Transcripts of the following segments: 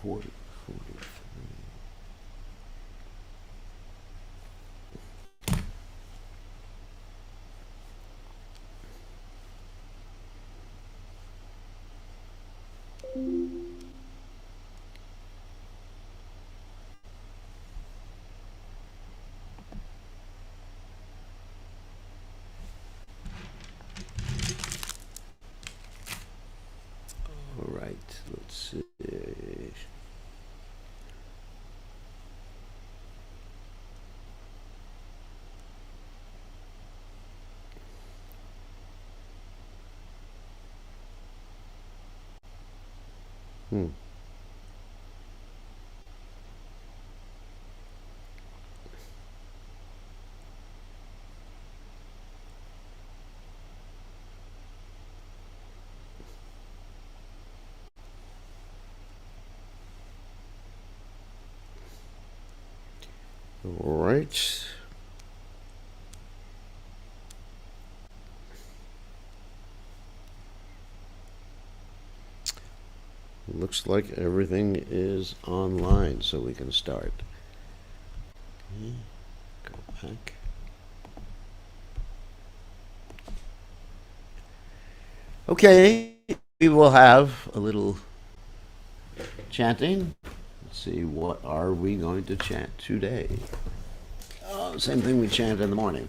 43. All right, let's see. All right. Looks like everything is online, so we can start. Go back. Okay, we will have a little chanting. Let's see, what are we going to chant today? Oh, same thing we chant in the morning.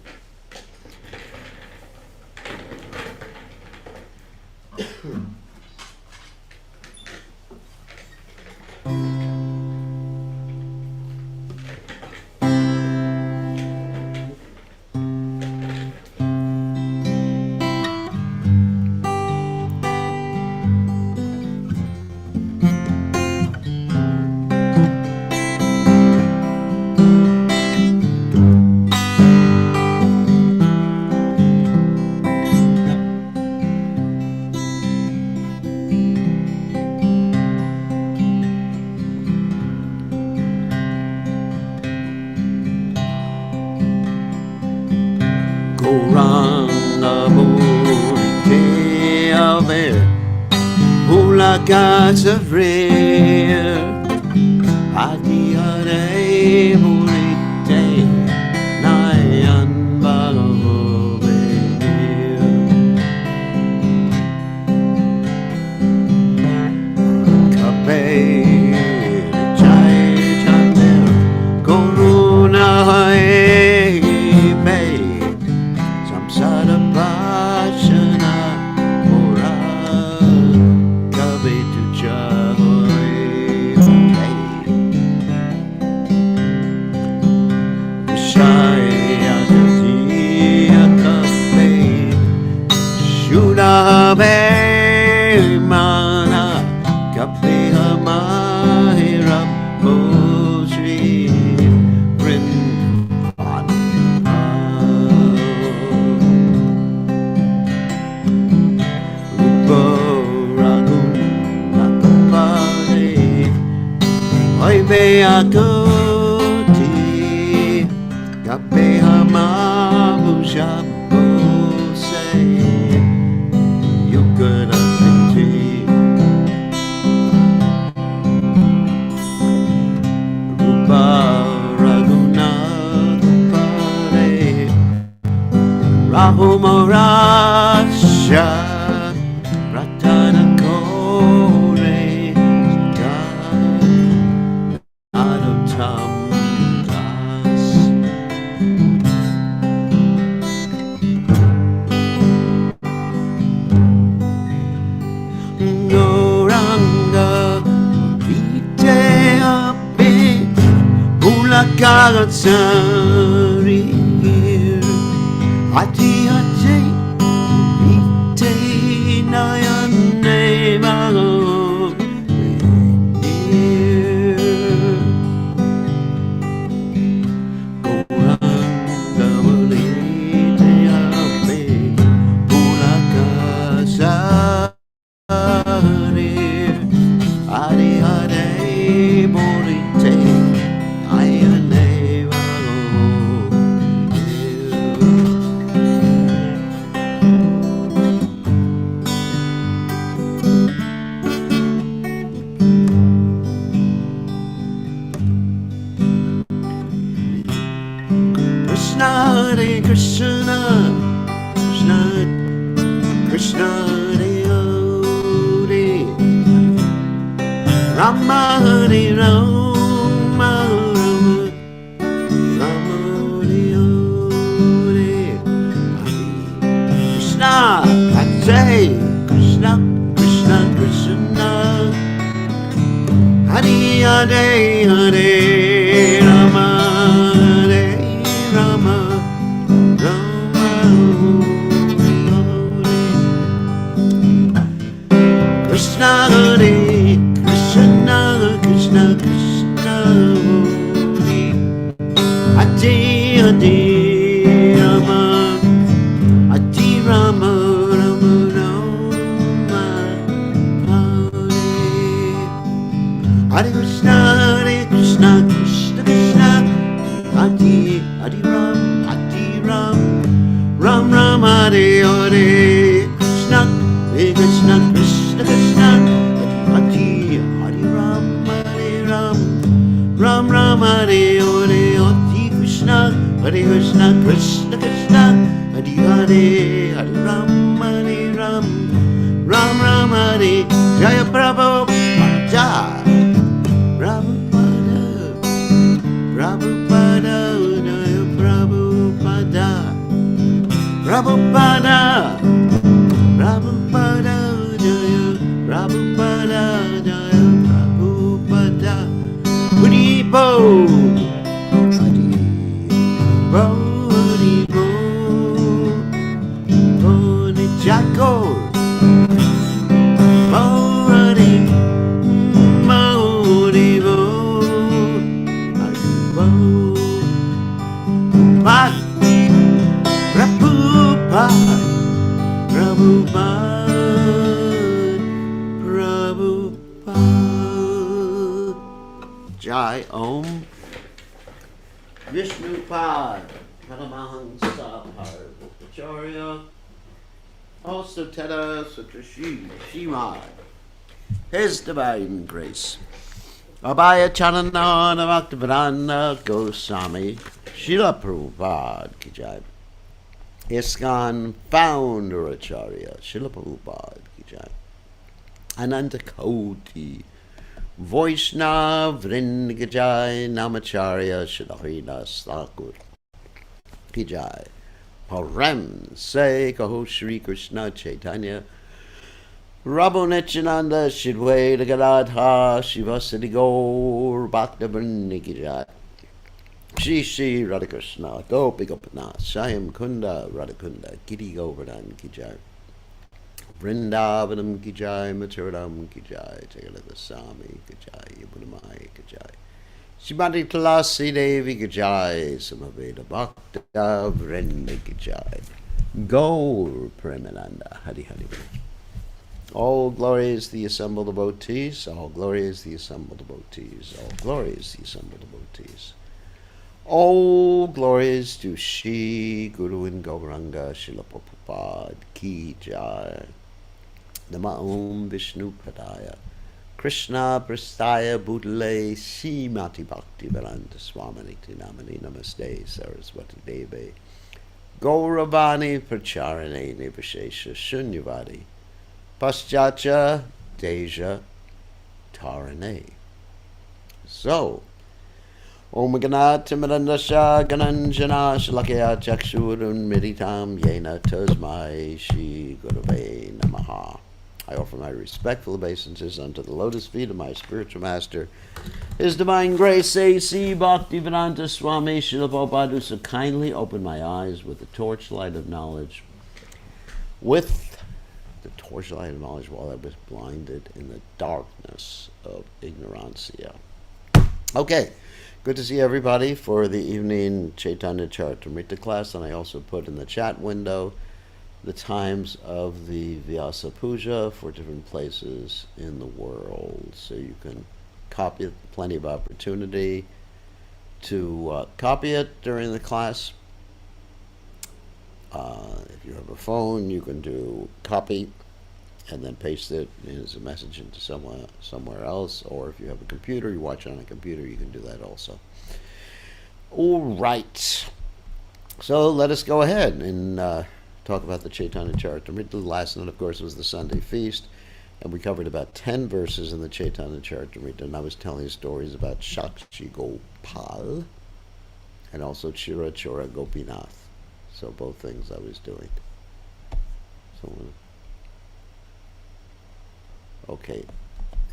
Gods of rare, Madhya Murite, Nayan Bhagavir, Kabir, Caitanya, Karuna Hai, Samsara Bhashana. Mana Kapiha Mahira Bosri Vrindavan Rupa Raghunatapade Oibeyakuti Kapiha Mabusha Bose Yukana Rahumaraja Ratana Kore Adotam Das Goranga Vite Ape Ulakaratsari Ati ati ite nayane mago Goranga walite ape ulakasari Adi ade morite nayane mago Rama Hare Rama, Rama Hare Krishna, I say Krishna, Krishna, Krishna, Hare Hare Hare Rama, Hare Rama, Rama Hare Krishna, Hare Krishna, Krishna, Krishna, Hare Adi, Adi, Rama, Adi, Rama, Rama, Rama, Hare Krishna, Krishna, Krishna, Adi, Adi, Ram, Adi, Ram, Ram, Ram, Hare, Hare Krishna, Krishna, Krishna, Krishna, Adi, Adi, Ram, Hare, Ram, Ram, Ram, Hare, Hare, Adi, Krishna, Krishna, Krishna, Krishna, Adi, Hare, Hare, Ram, Hare, Ram, Ram, Ram, Hare, Jaya Prabhupada, Prabhupada, Prabhupada, Jaya Prabhupada, Prabhupada, Prabhupada, Jaya Prabhupada, Jaya Prabhupada, Haribo, Haribo, Haribo, Hare Jaco, Hare, Haribo, Haribo, Prabhupada, Prabhupada, Prabhupada. Jai Om Vishnupad Paramahansa Parvacharya also Teta Sutrashi Shimad, His Divine Grace Abhaya Chanana Bhaktivedanta Goswami Srila Prabhupada Ki Jai. ISKCON Founder Acharya Srila Prabhupada Ki Jai. Ananta Koti Vaishnav Vrind Ki Jai. Namacharya Srila Haridas Thakur Ki Jai. Param Se Kaho Shri Krishna Caitanya Prabhu Nityananda Shidwaita Gadadha Shivasati Gaur Bhakta Vrind Ki Jai. Shri Shri Radhakrishna Gopi Gopinath Shyam Kunda Radhakunda Giri Govardhan Ki Jai. Vrindavanam Ki Jai, Mathuram Ki Jai, Jagadada Swami Ki Jai, Yamuna Ki Jai, Shrimati Tulasi Devi Ki Jai, Samaveda Bhakta Vrinda Ki Jai, Gaur Premananda Hari Hari. All glory is the assembled devotees, all glory is the assembled devotees, all glory is the assembled devotees. All glories to Shri Guru and Gauranga Srila Prabhupada Ki Jai. Nama Om Vishnu Padaya Krishna Prastaya Bhutale Srimati Bhakti Vedanta Swaminiti Namani Namaste Saraswati Deve Gauravani Pracharane Nivashesha Shunyavadi Paschacha Deja Tarane. So Om Ganat Timirandasha Gananjana Shalakya Chakshurun Meditam Yena Tasmai Shri Gurave Namaha. I offer my respectful obeisances unto the lotus feet of my spiritual master, His Divine Grace A.C. Bhaktivedanta Swami Srila Prabhupada, who so kindly opened my eyes with the torchlight of knowledge, while I was blinded in the darkness of ignorancia. Okay. Good to see everybody for the evening Caitanya Caritamrta class, and I also put in the chat window the times of the Vyasa Puja for different places in the world, so you can copy it. Plenty of opportunity to copy it during the class. If you have a phone, you can do copy and then paste it as a message into somewhere else. Or if you have a computer, you watch it on a computer, you can do that also. All right. So let us go ahead and talk about the Caitanya Caritamrta. Last night, of course, was the Sunday feast. And we covered about 10 verses in the Caitanya Charitamrta, and I was telling stories about Shakshi Gopal and also Chira Chora Gopinath. So both things I was doing. So, okay,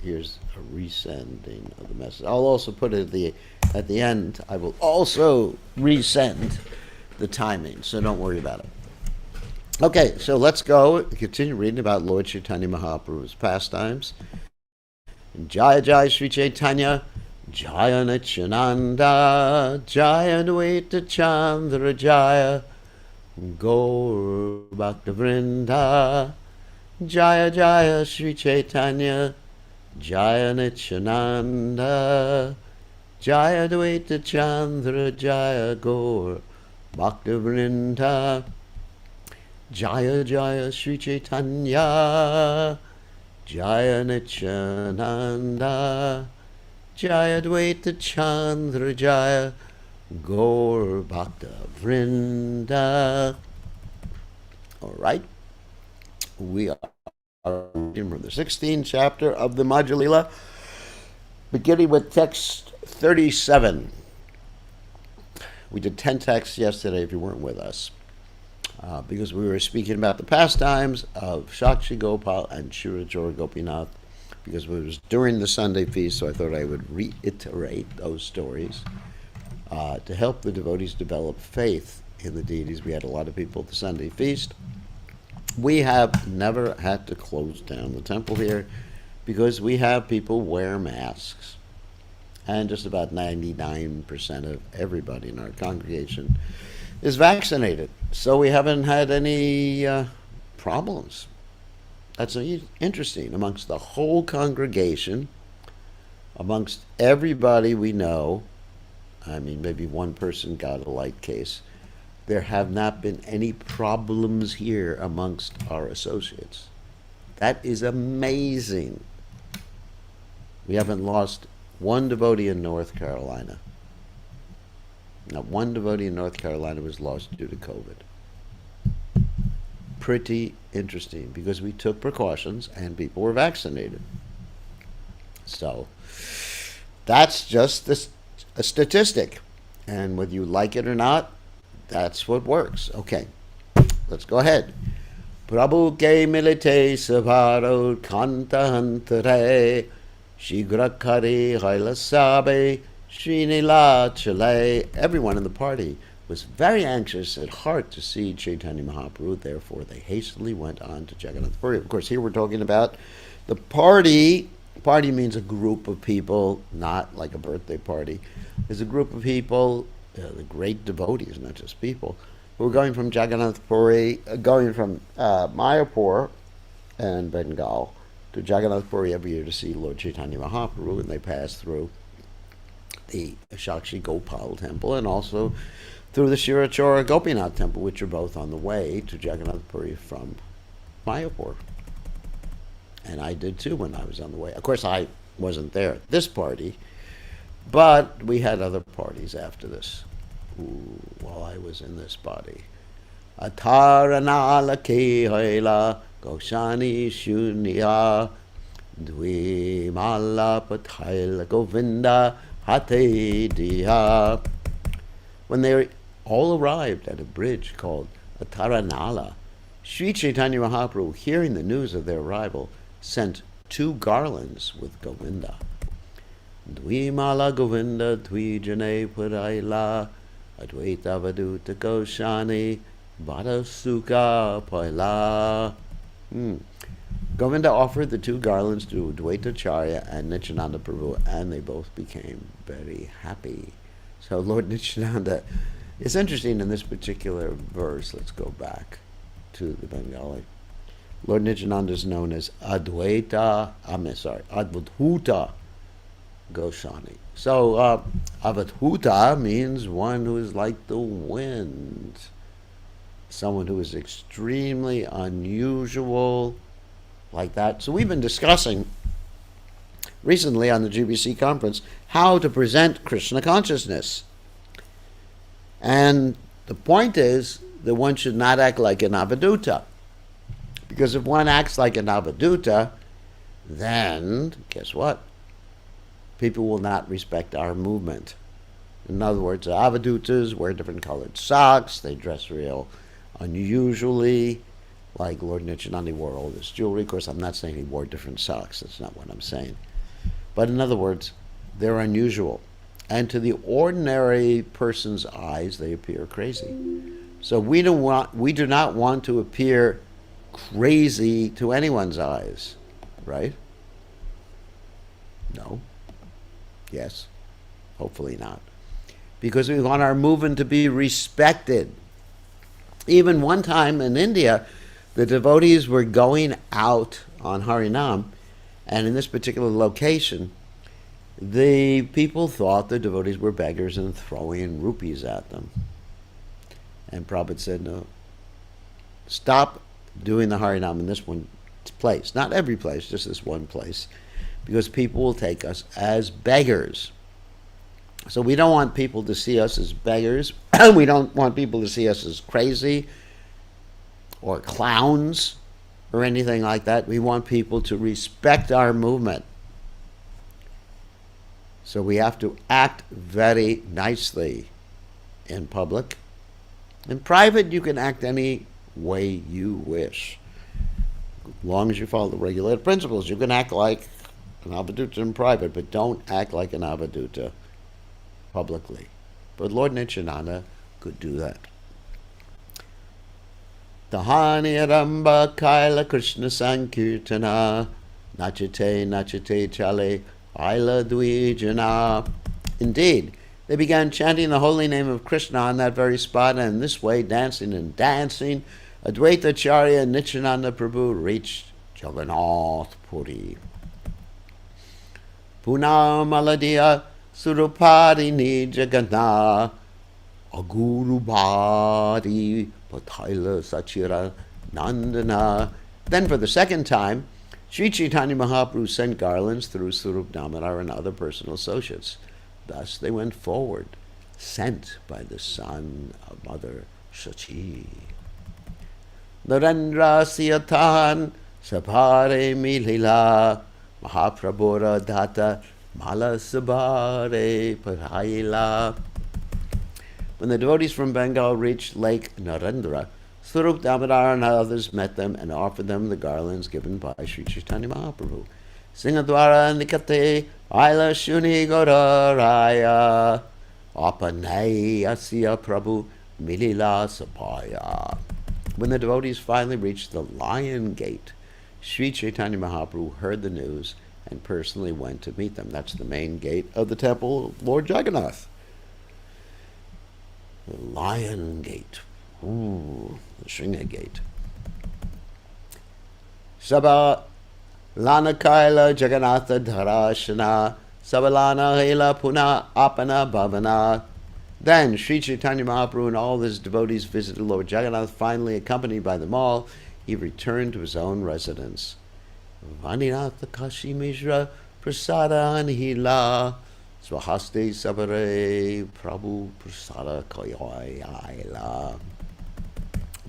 here's a resending of the message. I'll also put it at the end. I will also resend the timing, so don't worry about it. Okay, so let's go continue reading about Lord Chaitanya Mahaprabhu's pastimes. Jaya Jaya Sri Chaitanya, Jaya Nityananda, Jaya Dvaita Chandra Jaya, Gaur Bhakta Vrinda, Jaya Jaya Sri Chaitanya, Jaya Nityananda, Jaya Dvaita Chandra Jaya, Gaur Bhakta Vrinda, Jaya Jaya Sri Chaitanya, Jaya Nityananda, Jaya Dvaita Chandra Jaya, Gaur Bhakta Vrinda. All right, we are reading from the 16th chapter of the Madhya Lila, beginning with text 37. We did 10 texts yesterday if you weren't with us. Because we were speaking about the pastimes of Shakshi Gopal and Shirachora Gopinath, because it was during the Sunday feast, so I thought I would reiterate those stories to help the devotees develop faith in the deities. We had a lot of people at the Sunday feast. We have never had to close down the temple here because we have people wear masks. And just about 99% of everybody in our congregation is vaccinated. So we haven't had any problems. That's interesting. Amongst the whole congregation, amongst everybody we know, I mean, maybe one person got a light case, there have not been any problems here amongst our associates. That is amazing. We haven't lost one devotee in North Carolina. Not one devotee in North Carolina was lost due to COVID. Pretty interesting, because we took precautions and people were vaccinated. So that's just a statistic. And whether you like it or not, that's what works. Okay, let's go ahead. Prabhu ke milite savaro kanta hantare shigrakari hailasabe Srinila Chile. Everyone in the party was very anxious at heart to see Chaitanya Mahaprabhu, therefore they hastily went on to Jagannath Puri. Of course, here we're talking about the party. Party means a group of people, not like a birthday party. There's a group of people, the great devotees, not just people, who are going from Jagannath Puri, going from Mayapur and Bengal to Jagannath Puri every year to see Lord Chaitanya Mahaprabhu, and they pass through the Shakshi Gopal temple and also through the Shirachora Gopinath temple, which are both on the way to Jagannath Puri from Mayapur. And I did too when I was on the way. Of course, I wasn't there at this party, but we had other parties after this while I was in this body. Ataranala Kehaila Goshani Shunya Dvimala Pathaila Govinda Hate Diha. When they all arrived at a bridge called Ataranala, Sri Chaitanya Mahaprabhu, hearing the news of their arrival, sent 2 garlands with Govinda. Dvimala Govinda Dvijane Puraila Advaita Vaduta Goshani Bhadasuka Paila. Govinda offered the 2 garlands to Dvaitacharya and Nityananda Prabhu, and they both became very happy. So Lord Nityananda, it's interesting in this particular verse, let's go back to the Bengali. Lord Nityananda is known as Advaita Goswami. So Avadhuta means one who is like the wind, someone who is extremely unusual, like that. So we've been discussing recently on the GBC conference how to present Krishna consciousness. And the point is that one should not act like an Avadhuta. Because if one acts like an Avadhuta, then guess what? People will not respect our movement. In other words, the avadutas wear different colored socks. They dress real unusually, like Lord Nityananda wore all this jewelry. Of course, I'm not saying he wore different socks. That's not what I'm saying. But in other words, they're unusual. And to the ordinary person's eyes, they appear crazy. So we do not want to appear crazy to anyone's eyes, right? No. Yes. Hopefully not. Because we want our movement to be respected. Even one time in India, the devotees were going out on Harinam, and in this particular location, the people thought the devotees were beggars and throwing rupees at them. And Prabhupada said, no, stop doing the Harinam in this one place. Not every place, just this one place. Because people will take us as beggars. So we don't want people to see us as beggars. We don't want people to see us as crazy or clowns or anything like that. We want people to respect our movement. So we have to act very nicely in public. In private, you can act any way you wish. As long as you follow the regulated principles, you can act like an avaduta in private, but don't act like an avaduta publicly. But Lord Nityananda could do that. Tahani Aramba Kaila Krishna Sankirtana Nachate Chale Aila Dvijana. Indeed, they began chanting the holy name of Krishna on that very spot, and in this way, dancing and dancing, Advaita Acharya Nityananda Prabhu reached Jagannath Puri. Puna Maladiya Surupadini Jagannath Aguru Bhari Pathaila Sachira Nandana. Then for the second time, Sri Caitanya Mahaprabhu sent garlands through Sarup Damodar and other personal associates. Thus they went forward, sent by the son of Mother Sachi. Narendra Siyatan Sapare Milila Mahaprabhura Data Mala Sabare Parhaila. When the devotees from Bengal reached Lake Narendra, Sarup Damodar and others met them and offered them the garlands given by Sri Caitanya Mahaprabhu. Singadwara Nikate Aila Shuni Gora Raya Apanay Asya Prabhu Milila Sapaya. When the devotees finally reached the Lion Gate, Sri Caitanya Mahaprabhu heard the news and personally went to meet them. That's the main gate of the temple of Lord Jagannath. The Lion Gate. Ooh, the Shringa Gate. Sabha Lana Kaila Jagannatha Dharashana Sabalana Hela Puna Apana Bhavana. Then Sri Caitanya Mahaprabhu and all his devotees visited Lord Jagannath. Finally, accompanied by them all, he returned to his own residence. Vaninatha Kashi Mishra Prasada Anhila Swahaste Sabare Prabhu Prasada Koyaila.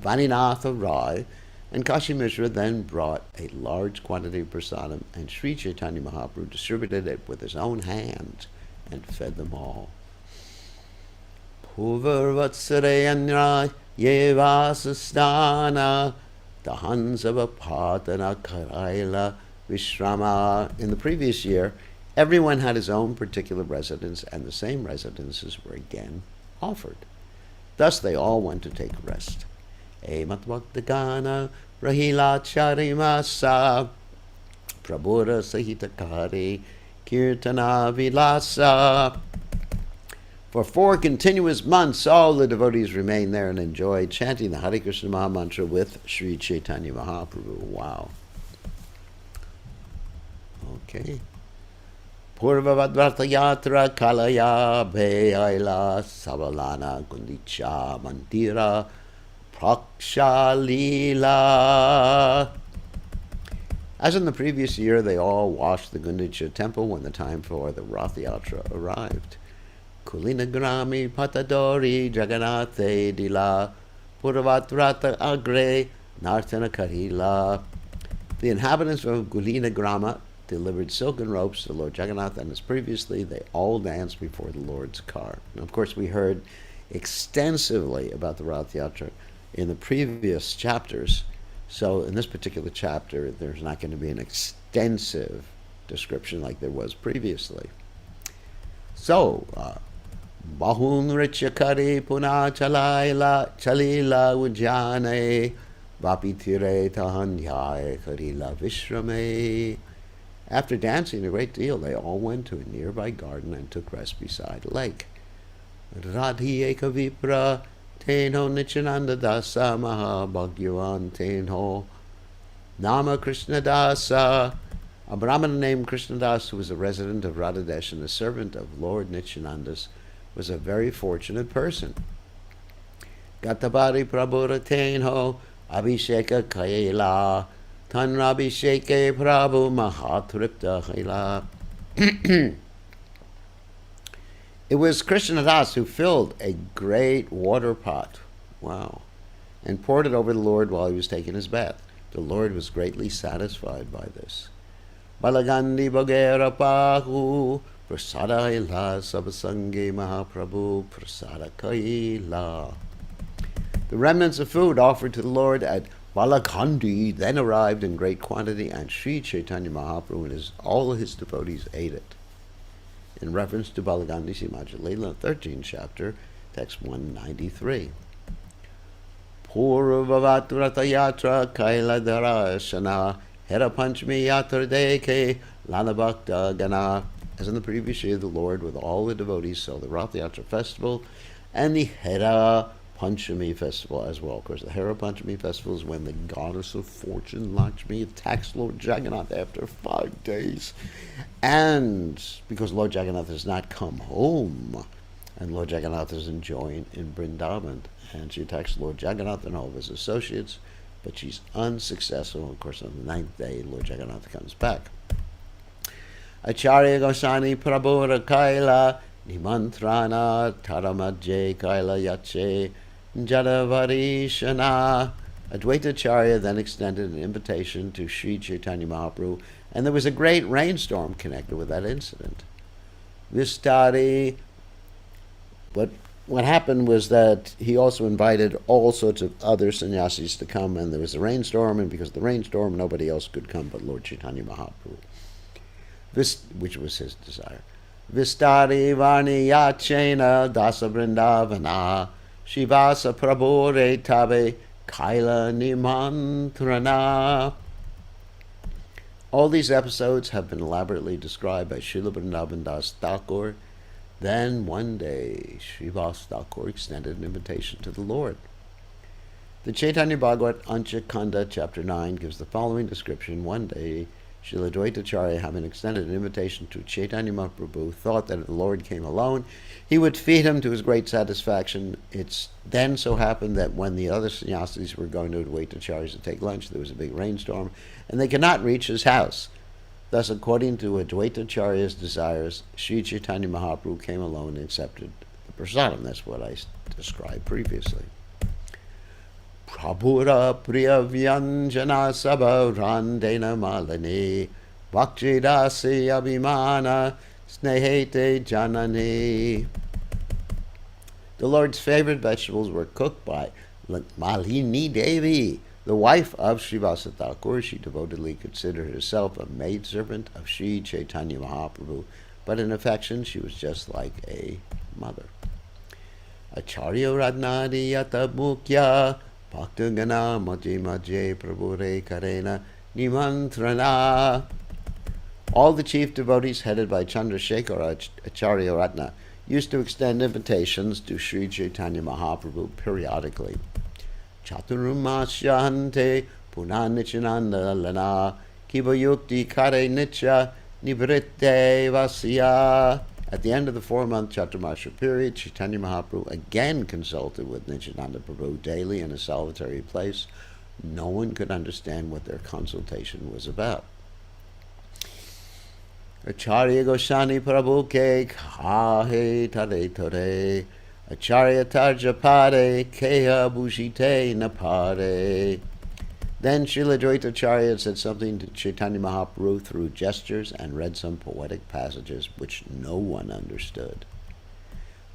Vaninatha Rai and Kashi Mishra then brought a large quantity of prasadam, and Sri Caitanya Mahaprabhu distributed it with his own hand and fed them all. Puvarvatsarayanya yevasastana dahansavapatana karaila vishrama. In the previous year, everyone had his own particular residence, and the same residences were again offered. Thus they all went to take rest. Ematvaktagana rahila charimasa prabhura sahitakari kirtana vilasa. For 4 continuous months, all the devotees remained there and enjoyed chanting the Hare Krishna Maha Mantra with Sri Caitanya Mahaprabhu. Wow. Okay. Purvavadvarta Yatra Kalaya Bheyaila Savalana Gundicha Mantira Praksha Lila. As in the previous year, they all washed the Gundicha temple when the time for the Rath Yatra arrived. Kulina Grami Patadori Jagannathe Dila Purvatrata Agre Nartana Karila. The inhabitants of Gulina Grama delivered silken ropes to Lord Jagannath, and as previously, they all danced before the Lord's car. And of course, we heard extensively about the Rath Yatra in the previous chapters. So in this particular chapter, there's not going to be an extensive description like there was previously. So, Bahun Richakari Puna Chalila Ujjane Vapi Tire Tahanyai Karila Vishrame. After dancing a great deal, they all went to a nearby garden and took rest beside a lake. Radhi Ekavipra Tenho Nichananda Dasa Mahabhagyavan Tenho Nama Krishna Dasa. A Brahmana named Krishnadas, who was a resident of Radhadesh and a servant of Lord Nityananda's, was a very fortunate person. Gatabari Prabhura Tenho Abhisheka Kaila Tan Abhisheke Prabhu Mahatripta Kaila. It was Krishnadas who filled a great water pot, and poured it over the Lord while he was taking his bath. The Lord was greatly satisfied by this. Balagandi Bhagera Pahu Prasada Ila Sabasange Mahaprabhu Prasada Kaila. The remnants of food offered to the Lord at Balakandi then arrived in great quantity, and Sri Caitanya Mahaprabhu and all his devotees ate it. In reference to Balagandi, see Madhya Lila, 13th chapter, text 193. Purvavaturata Yatra Kaila Darashana Hera Panchami Yatra Deke Lana Bhakta Gana. As in the previous year, the Lord with all the devotees saw the Rath Yatra festival and the Hera Panchami festival as well. Of course, the Hera Panchami festival is when the goddess of fortune, Lakshmi, attacks Lord Jagannath after 5 days. And because Lord Jagannath has not come home, and Lord Jagannath is enjoying in Vrindavan, and she attacks Lord Jagannath and all of his associates, but she's unsuccessful. Of course, on the 9th day, Lord Jagannath comes back. Acharya Goswami Prabhura Kaila Nimantrana Taramadje Kaila Yache Jadavarishana. Advaita Acharya then extended an invitation to Sri Chaitanya Mahaprabhu, and there was a great rainstorm connected with that incident. Vistari, what happened was that he also invited all sorts of other sannyasis to come, and there was a rainstorm, and because of the rainstorm, nobody else could come but Lord Chaitanya Mahaprabhu, which was his desire. Vistari Varni Yachena Dasa Vrindavana Shivasa Prabhure Tabe Kaila Nimantrana. All these episodes have been elaborately described by Srila Vrindavan Das Thakur. Then one day, Srivas Thakur extended an invitation to the Lord. The Chaitanya Bhagavat Ancha Kanda, chapter 9, gives the following description. One day, Srila Advaita Acharya, having extended an invitation to Chaitanya Mahaprabhu, thought that if the Lord came alone, he would feed him to his great satisfaction. It then so happened that when the other sannyasis were going to Advaita Acharya to take lunch, there was a big rainstorm, and they could not reach his house. Thus, according to Advaita Acharya's desires, Sri Chaitanya Mahaprabhu came alone and accepted the prasadam. That's what I described previously. Prabhura Priya Vyanjana Sabha Randena Malani Vakchidasi Abhimana Snehete Janani. The Lord's favorite vegetables were cooked by Malini Devi, the wife of Srivasa Thakur. She devotedly considered herself a maidservant of Sri Chaitanya Mahaprabhu, but in affection she was just like a mother. Acharya Radnadi Yata Mukhya Bhaktagana Maji Maje Prabhure Karena Nimantrana. All the chief devotees, headed by Chandrasekhara Acharya Ratna, used to extend invitations to Sri Chaitanya Mahaprabhu periodically. Chaturumasyante Punanichananda Lana Kivayukti Kare Nitya Nivritte Vasya. At the end of the 4-month Chaturmasya period, Chaitanya Mahaprabhu again consulted with Nityananda Prabhu daily in a solitary place. No one could understand what their consultation was about. Acharya Goswami Prabhu ke khahe tare tare Acharya tarja pare keha bhushite napare. Then Srila Advaitacharya said something to Chaitanya Mahaprabhu through gestures and read some poetic passages which no one understood.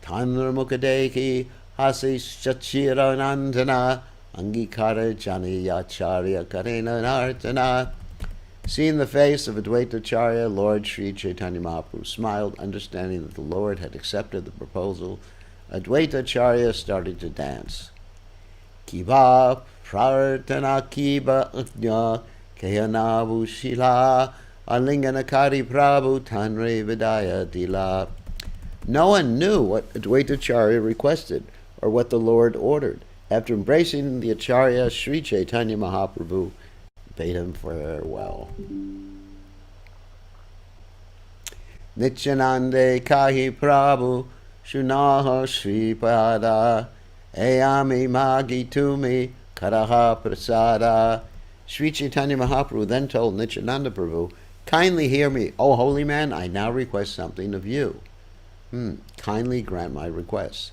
Tanramukadeki hasi shachira nandana angikara janiyacharya karena nartana. Seeing the face of Advaitacharya, Lord Sri Chaitanya Mahaprabhu smiled, understanding that the Lord had accepted the proposal. Advaitacharya started to dance. Kiva prartana kiva ajna kayanavu shila alinganakari prabhu tanre vidaya dila. No one knew what Advaitacharya requested or what the Lord ordered. After embracing the Acharya, Sri Chaitanya Mahaprabhu bade him farewell. Nityanande kahi prabhu shunaha sripada ayami magi tumi karaha prasada. Sri Chaitanya Mahaprabhu then told Nityananda Prabhu, kindly hear me, O holy man, I now request something of you. Kindly grant my request.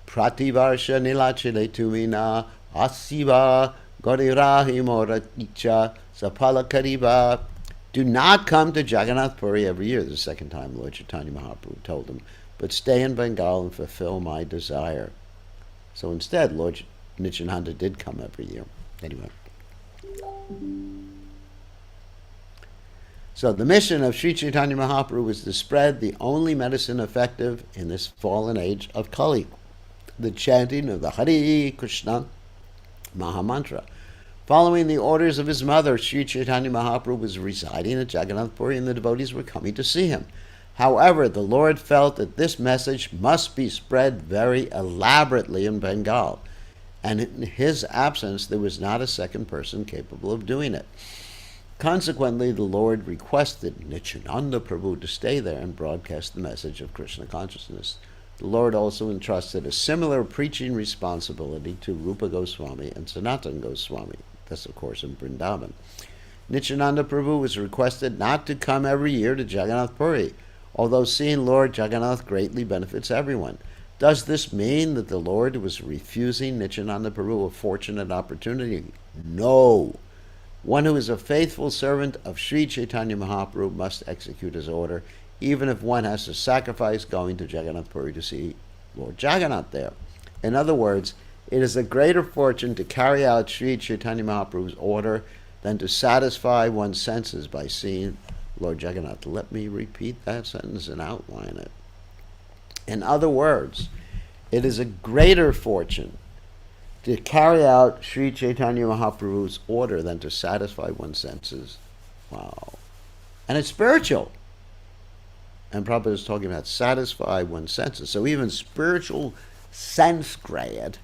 Prativarsha nilachile tumina asiva Gaurirahi Moraticha Sapala Kariba. Do not come to Jagannath Puri every year, the second time Lord Chaitanya Mahaprabhu told him, but stay in Bengal and fulfill my desire. So instead, Lord Nityananda did come every year. Anyway. So the mission of Sri Chaitanya Mahaprabhu was to spread the only medicine effective in this fallen age of Kali, the chanting of the Hare Krishna Mahamantra. Following the orders of his mother, Sri Chaitanya Mahaprabhu was residing at Jagannath Puri and the devotees were coming to see him. However, the Lord felt that this message must be spread very elaborately in Bengal, and in his absence there was not a second person capable of doing it. Consequently, the Lord requested Nityananda Prabhu to stay there and broadcast the message of Krishna consciousness. The Lord also entrusted a similar preaching responsibility to Rupa Goswami and Sanatana Goswami. That's, of course, in Vrindavan. Nityananda Prabhu was requested not to come every year to Jagannath Puri, although seeing Lord Jagannath greatly benefits everyone. Does this mean that the Lord was refusing Nityananda Prabhu a fortunate opportunity? No. One who is a faithful servant of Sri Chaitanya Mahaprabhu must execute his order, even if one has to sacrifice going to Jagannath Puri to see Lord Jagannath there. In other words, it is a greater fortune to carry out Sri Chaitanya Mahaprabhu's order than to satisfy one's senses by seeing Lord Jagannath. Let me repeat that sentence and outline it. In other words, it is a greater fortune to carry out Sri Chaitanya Mahaprabhu's order than to satisfy one's senses. Wow. And it's spiritual. And Prabhupada is talking about satisfy one's senses. So even spiritual sense grad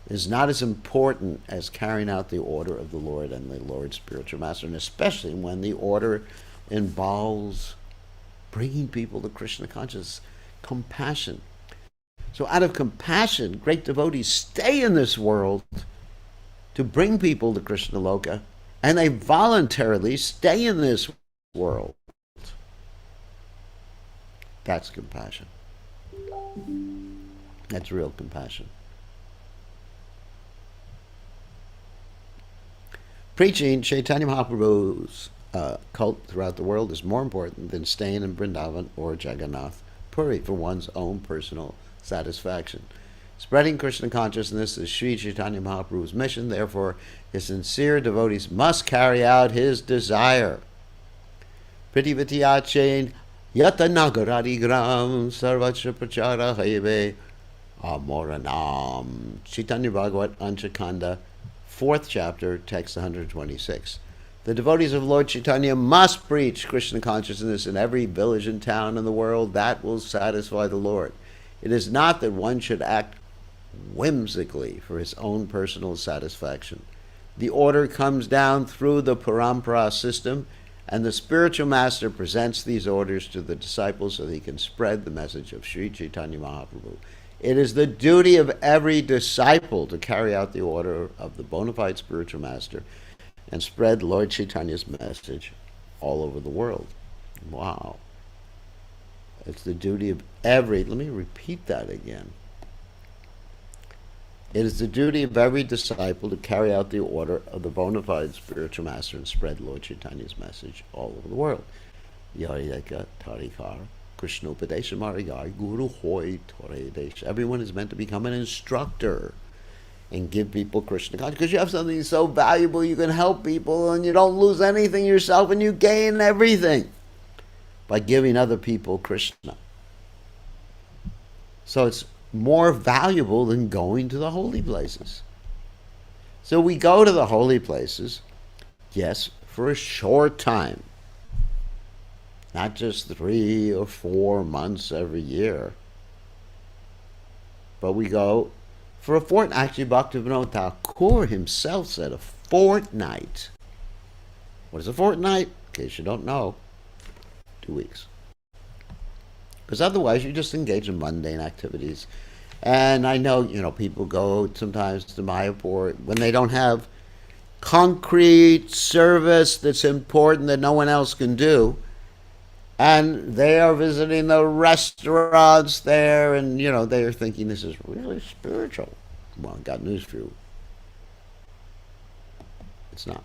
is not as important as carrying out the order of the Lord and the Lord's spiritual master, and especially when the order involves bringing people to Krishna consciousness, compassion. So out of compassion, great devotees stay in this world to bring people to Krishna Loka, and they voluntarily stay in this world. That's compassion. That's real compassion. Preaching Chaitanya Mahaprabhu's cult throughout the world is more important than staying in Vrindavan or Jagannath Puri for one's own personal satisfaction. Spreading Krishna consciousness is Sri Chaitanya Mahaprabhu's mission, therefore his sincere devotees must carry out his desire. Pritivatyachain yata nagaradi gram sarvatra prachara haive amoranam. Chaitanya Bhagavat Anchakanda, 4th chapter, text 126. The devotees of Lord Chaitanya must preach Krishna consciousness in every village and town in the world. That will satisfy the Lord. It is not that one should act whimsically for his own personal satisfaction. The order comes down through the parampara system, and the spiritual master presents these orders to the disciples so that he can spread the message of Sri Chaitanya Mahaprabhu. It is the duty of every disciple to carry out the order of the bona fide spiritual master and spread Lord Chaitanya's message all over the world. Wow. It's the duty of every, let me repeat that again. It is the duty of every disciple to carry out the order of the bona fide spiritual master and spread Lord Chaitanya's message all over the world. Yariyaka Tarikar, Krishna Upadesha Marigai, Guru Hoy Toredesh. Everyone is meant to become an instructor and give people Krishna consciousness. Because you have something so valuable, you can help people and you don't lose anything yourself and you gain everything by giving other people Krishna. So it's more valuable than going to the holy places. So we go to the holy places, yes, for a short time. Not just 3 or 4 months every year. But we go for a fortnight. Actually, Bhaktivinoda Thakur himself said a fortnight. What is a fortnight? In case you don't know, 2 weeks. Because otherwise you just engage in mundane activities. And I know, people go sometimes to Mayapur when they don't have concrete service that's important that no one else can do. And they are visiting the restaurants there, and, they are thinking this is really spiritual. Well, I got news for you. It's not.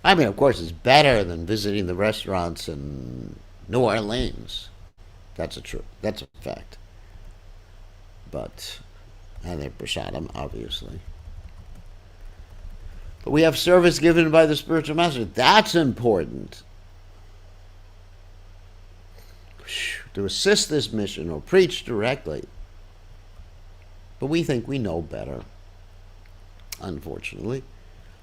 I mean, of course, it's better than visiting the restaurants in New Orleans. That's a fact. And they're prasadam, obviously. But we have service given by the spiritual master. That's important. To assist this mission or preach directly. But we think we know better. Unfortunately.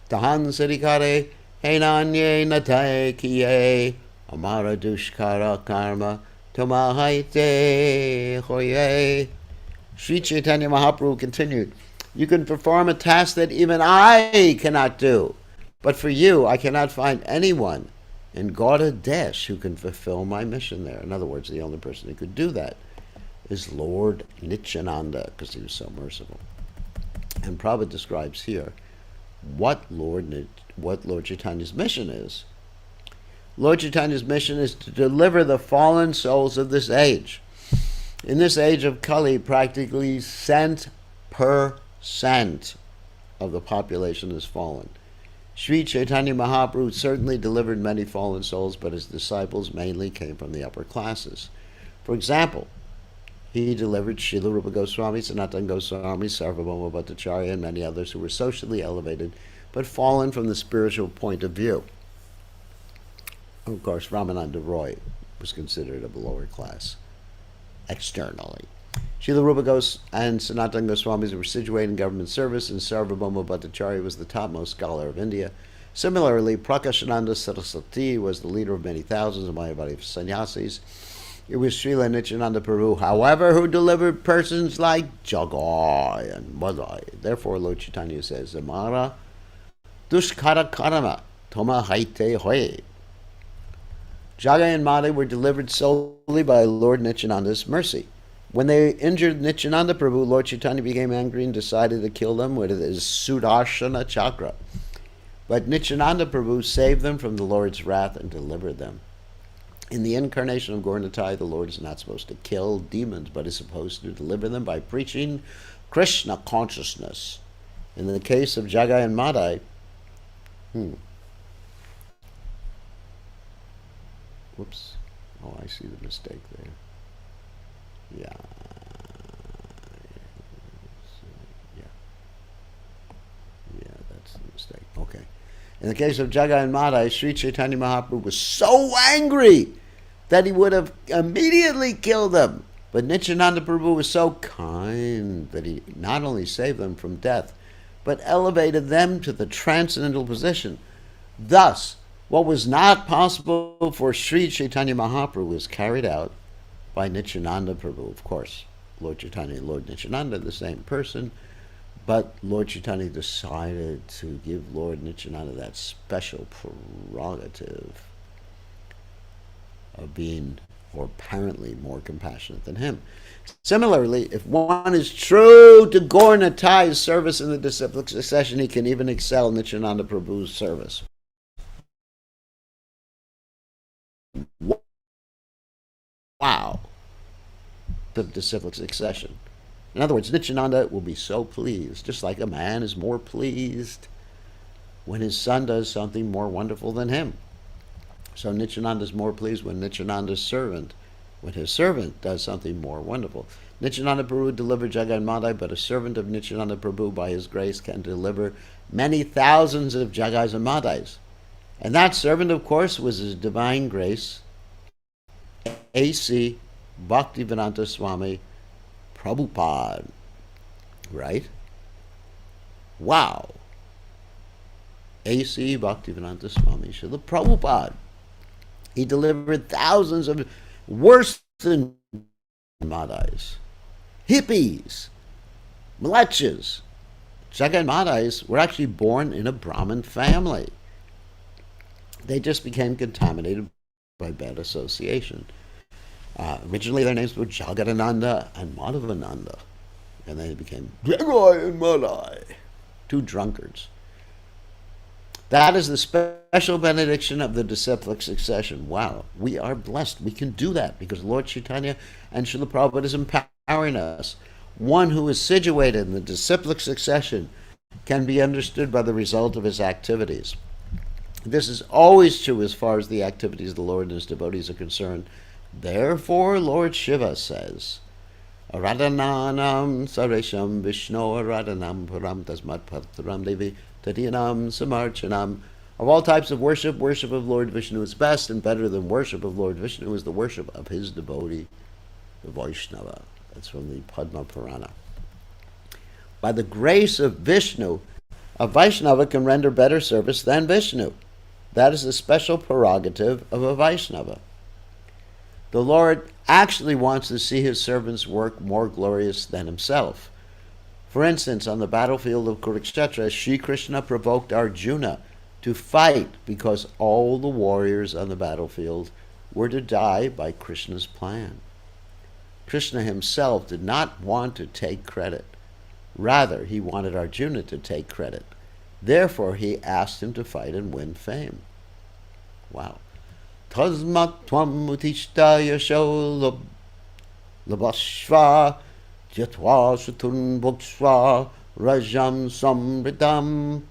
Tahan Sirikare Henanye Natae Kiye Amara Dushkara Karma Tomahaite Hoye. Sri Chaitanya Mahaprabhu continued, you can perform a task that even I cannot do. But for you, I cannot find anyone in Gauda Desh who can fulfill my mission there. In other words, the only person who could do that is Lord Nityananda, because he was so merciful. And Prabhupada describes here what Lord Chaitanya's mission is. Lord Chaitanya's mission is to deliver the fallen souls of this age. In this age of Kali, practically 10% of the population has fallen. Sri Chaitanya Mahaprabhu certainly delivered many fallen souls, but his disciples mainly came from the upper classes. For example, he delivered Srila Rupa Goswami, Sanatana Goswami, Sarvabhauma Bhattacharya, and many others who were socially elevated, but fallen from the spiritual point of view. Of course, Ramananda Roy was considered of a lower class externally. Srila Rupa Goswami and Sanatana Goswamis were situated in government service, and Sarvabhauma Bhattacharya was the topmost scholar of India. Similarly, Prakashananda Saraswati was the leader of many thousands of Mayavadi sannyasis. It was Srila Nityananda Prabhu, however, who delivered persons like Jagai and Madhya. Therefore, Lord Chaitanya says, Amara Dushkara Karama Toma Haite Hoye. Jagai and Madhya were delivered solely by Lord Nityananda's mercy. When they injured Nityananda Prabhu, Lord Chaitanya became angry and decided to kill them with his Sudarshana chakra. But Nityananda Prabhu saved them from the Lord's wrath and delivered them. In the incarnation of Gaurnitai, the Lord is not supposed to kill demons, but is supposed to deliver them by preaching Krishna consciousness. In the case of Jagai and Madhya, whoops. Oh, I see the mistake there. Yeah. Yeah, that's the mistake. Okay. In the case of Jagai and Madhya, Sri Chaitanya Mahaprabhu was so angry that he would have immediately killed them. But Nityananda Prabhu was so kind that he not only saved them from death, but elevated them to the transcendental position. Thus, what was not possible for Sri Chaitanya Mahaprabhu was carried out by Nityananda Prabhu. Of course, Lord Chaitanya and Lord Nityananda are the same person, but Lord Chaitanya decided to give Lord Nityananda that special prerogative of being, or apparently, more compassionate than him. Similarly, if one is true to Gaurnitai's service in the disciplic succession, he can even excel Nityananda Prabhu's service. Wow. The disciplic succession. In other words, Nityananda will be so pleased, just like a man is more pleased when his son does something more wonderful than him. So Nityananda is more pleased when when his servant does something more wonderful. Nityananda Prabhu delivered Jagat Madhya, but a servant of Nityananda Prabhu, by his grace, can deliver many thousands of Jagas and Madhyas. And that servant, of course, was His Divine Grace, A.C. Bhaktivedanta Swami Prabhupada. Right? Wow. A.C. Bhaktivedanta Swami Srila Prabhupada. He delivered thousands of worse than Madhyas, hippies, mlechas. Jagat Madhyas were actually born in a Brahmin family. They just became contaminated by bad association. Originally their names were Jagadananda and Madhavananda, and they became Jagai and Madhya, two drunkards. That is the special benediction of the disciplic succession. Wow, we are blessed. We can do that because Lord Caitanya and Srila Prabhupada is empowering us. One who is situated in the disciplic succession can be understood by the result of his activities. This is always true as far as the activities of the Lord and his devotees are concerned. Therefore, Lord Shiva says, Aradhananam saresham Vishnu aradhanam param tasmat partaram devi tadyanam samarchanam. Of all types of worship, worship of Lord Vishnu is best, and better than worship of Lord Vishnu is the worship of his devotee, the Vaishnava. That's from the Padma Purana. By the grace of Vishnu, a Vaishnava can render better service than Vishnu. That is the special prerogative of a Vaishnava. The Lord actually wants to see his servants' work more glorious than himself. For instance, on the battlefield of Kurukshetra, Sri Krishna provoked Arjuna to fight because all the warriors on the battlefield were to die by Krishna's plan. Krishna himself did not want to take credit. Rather, he wanted Arjuna to take credit. Therefore, he asked him to fight and win fame. Wow. Tasmat tvam utishta yasho labashva jatva sutun bhuksva rajam samritam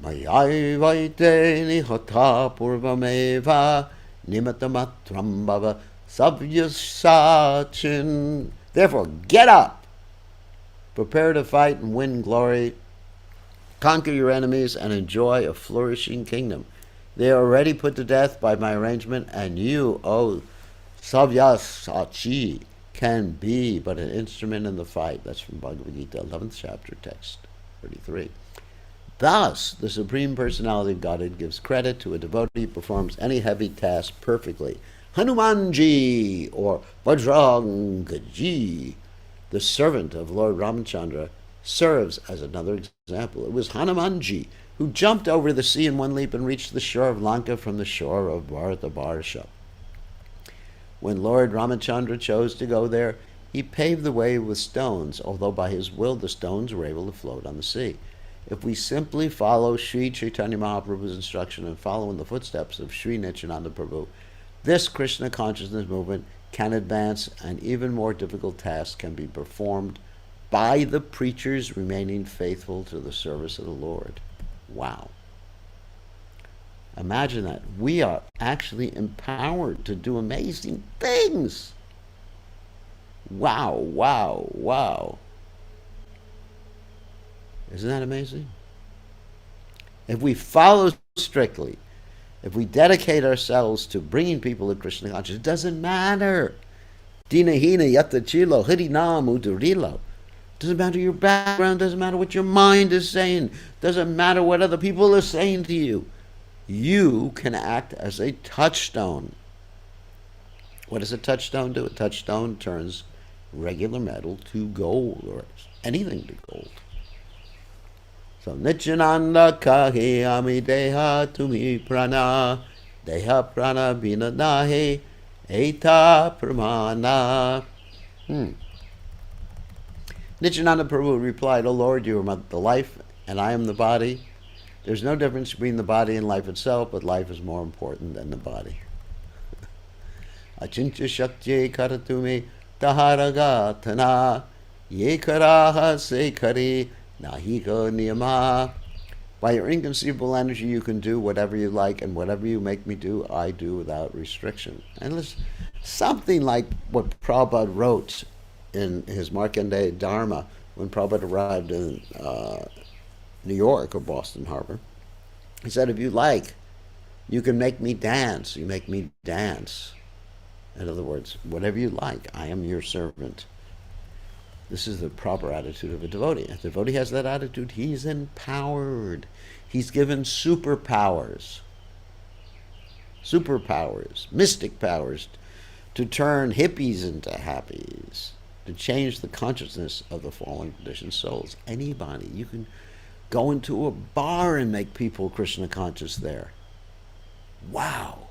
mayai vaite nihata purvameva nimatamatram bhava savyasachin. Therefore, get up, prepare to fight and win glory, conquer your enemies, and enjoy a flourishing kingdom. They are already put to death by my arrangement, and you, O Savyasachi, can be but an instrument in the fight. That's from Bhagavad Gita, 11th chapter, text 33. Thus, the Supreme Personality of Godhead gives credit to a devotee who performs any heavy task perfectly. Hanumanji, or Vajrangaji, the servant of Lord Ramachandra, serves as another example. It was Hanumanji who jumped over the sea in one leap and reached the shore of Lanka from the shore of Bharatabarsha. When Lord Ramachandra chose to go there, he paved the way with stones, although by his will the stones were able to float on the sea. If we simply follow Sri Chaitanya Mahaprabhu's instruction and follow in the footsteps of Sri Nityananda Prabhu, this Krishna consciousness movement can advance, and even more difficult tasks can be performed by the preachers remaining faithful to the service of the Lord. Wow. Imagine that. We are actually empowered to do amazing things. Wow, wow, wow. Isn't that amazing? If we follow strictly, if we dedicate ourselves to bringing people to Krishna consciousness, it doesn't matter. Dinahina yatta chilo hirinam udurilo. Doesn't matter your background, doesn't matter what your mind is saying, doesn't matter what other people are saying to you. You can act as a touchstone. What does a touchstone do? A touchstone turns regular metal to gold, or anything to gold. So, Nityananda kahi ami deha tumi prana, deha prana bina nahi, eta pramana. Nityananda Prabhu replied, O Lord, you are the life, and I am the body. There's no difference between the body and life itself, but life is more important than the body. Achintya shakti karatumi taharagatana Ye karaha se kari nahiko niyama. By your inconceivable energy, you can do whatever you like, and whatever you make me do, I do without restriction. And it's something like what Prabhupada wrote in his Markandeya Dharma when Prabhupada arrived in New York or Boston Harbor. He said, if you like, you can make me dance. You make me dance. In other words, whatever you like, I am your servant. This is the proper attitude of a devotee. If the devotee has that attitude, he's empowered. He's given superpowers. Superpowers, mystic powers, to turn hippies into happies, to change the consciousness of the fallen conditioned souls. Anybody. You can go into a bar and make people Krishna conscious there. Wow.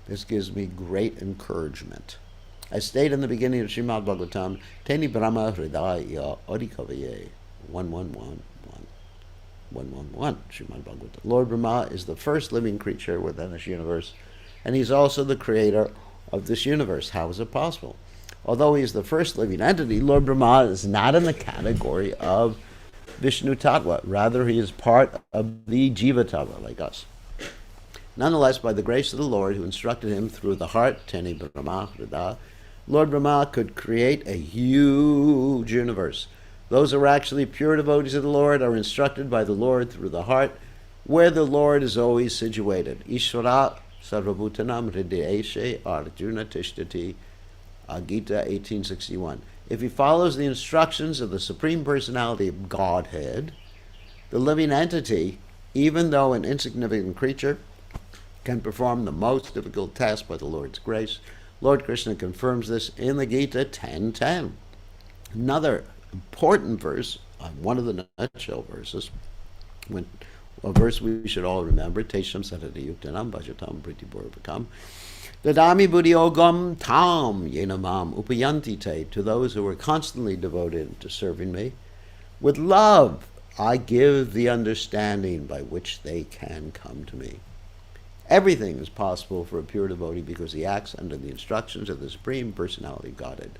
This gives me great encouragement. I stated in the beginning of Srimad Bhagavatam, Teni Brahma Hridaya Adikavaye 111. Srimad Bhagavatam. Lord Brahma is the first living creature within this universe, and he's also the creator of this universe. How is it possible? Although he is the first living entity, Lord Brahma is not in the category of Vishnu Tattva. Rather, he is part of the Jiva Tattva, like us. Nonetheless, by the grace of the Lord, who instructed him through the heart, Teni Brahma Hridaya, Lord Brahma could create a huge universe. Those who are actually pure devotees of the Lord are instructed by the Lord through the heart, where the Lord is always situated. Ishvara sarvabhutanam hridayeshe arjuna tishtati, Gita 1861. If he follows the instructions of the Supreme Personality of Godhead, the living entity, even though an insignificant creature, can perform the most difficult task by the Lord's grace. Lord Krishna confirms this in the Gita 10:10. Another important verse, one of the nutshell verses, a verse we should all remember, Tesham Sarati Yuktanam Bhajatam Priti Purvakam, Dadami Buddhiyogam Tam Yenamam Upayanti Te, to those who are constantly devoted to serving me. With love, I give the understanding by which they can come to me. Everything is possible for a pure devotee because he acts under the instructions of the Supreme Personality of Godhead.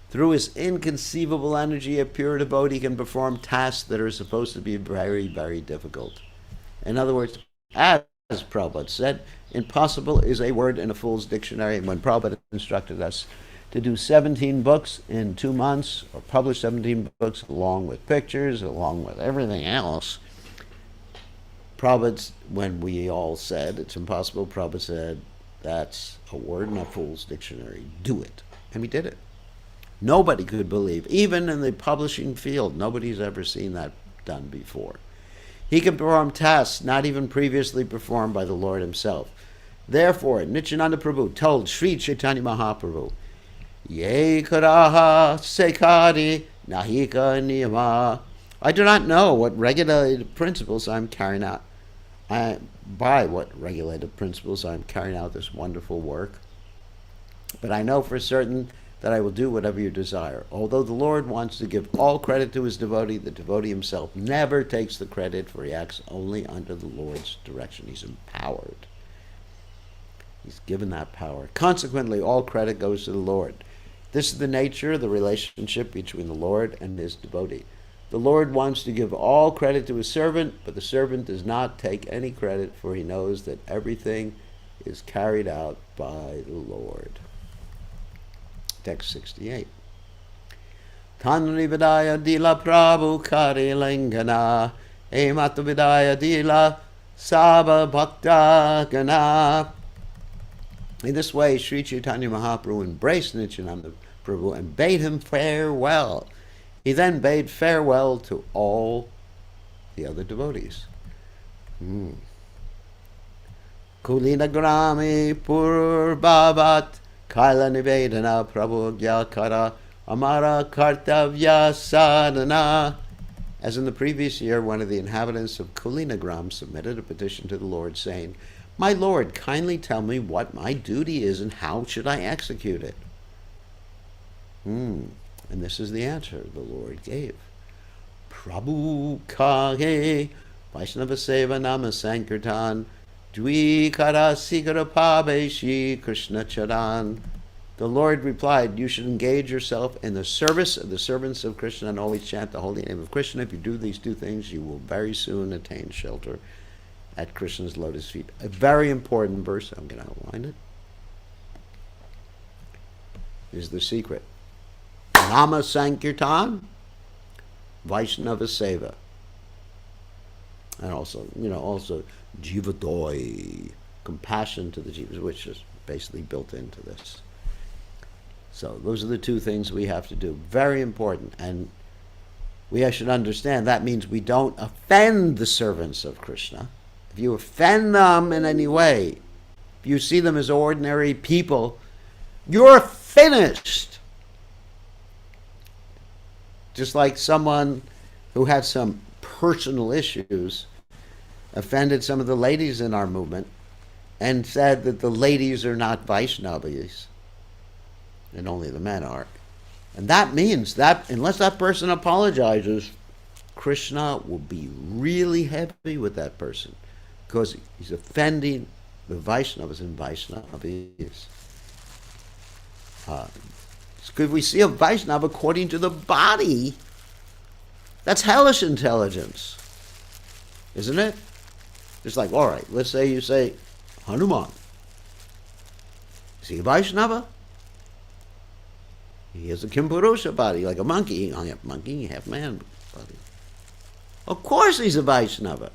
Through his inconceivable energy, a pure devotee can perform tasks that are supposed to be very, very difficult. In other words, as Prabhupada said, impossible is a word in a fool's dictionary. And when Prabhupada instructed us to do 17 books in 2 months, or publish 17 books along with pictures, along with everything else, Prabhupada, when we all said it's impossible, Prabhupada said, that's a word in a fool's dictionary. Do it. And we did it. Nobody could believe, even in the publishing field, nobody's ever seen that done before. He can perform tasks not even previously performed by the Lord himself. Therefore, Nityananda Prabhu told Sri Caitanya Mahaprabhu, Ye karaha sekari nahika niyama. I do not know what regulated principles I'm carrying out. By what regulated principles I'm carrying out this wonderful work. But I know for certain that I will do whatever you desire. Although the Lord wants to give all credit to his devotee, the devotee himself never takes the credit, for he acts only under the Lord's direction. He's empowered. He's given that power. Consequently, all credit goes to the Lord. This is the nature of the relationship between the Lord and his devotee. The Lord wants to give all credit to his servant, but the servant does not take any credit, for he knows that everything is carried out by the Lord. Text 68. Tanri Vidaya Dila Prabhu Kari Lingana Ematu Vidaya Dila Saba Bhakta Gana. In this way, Sri Caitanya Mahaprabhu embraced Nityananda Prabhu and bade him farewell. He then bade farewell to all the other devotees. Kulina Grami Purbavat Kaila Nivedana Prabhu Gyakara Amara Kartavya Sadhana. As in the previous year, one of the inhabitants of Kulinagram submitted a petition to the Lord saying, My Lord, kindly tell me what my duty is and how should I execute it? And this is the answer the Lord gave. Prabhu Kage Vaishnava Seva Nama Sankirtan Dvikara Sikara Pabe Shri Krishna Charan. The Lord replied, you should engage yourself in the service of the servants of Krishna and always chant the holy name of Krishna. If you do these two things, you will very soon attain shelter at Krishna's lotus feet. A very important verse, I'm going to outline it, is the secret. Nama Sankirtan, Vaishnava Seva. And also, also Jivadoy, compassion to the jivas, which is basically built into this. So those are the two things we have to do. Very important. And we should understand that means we don't offend the servants of Krishna. If you offend them in any way, if you see them as ordinary people, you're finished. Just like someone who had some personal issues offended some of the ladies in our movement and said that the ladies are not Vaishnavas and only the men are. And that means that unless that person apologizes, Krishna will be really heavy with that person because he's offending the Vaishnavas and Vaishnavis. Because we see a Vaishnava according to the body, that's hellish intelligence, isn't it? It's like, all right, let's say you say Hanuman. Is he a Vaishnava? He has a Kimpurusha body, like a monkey. Half monkey, half man body. Of course he's a Vaishnava.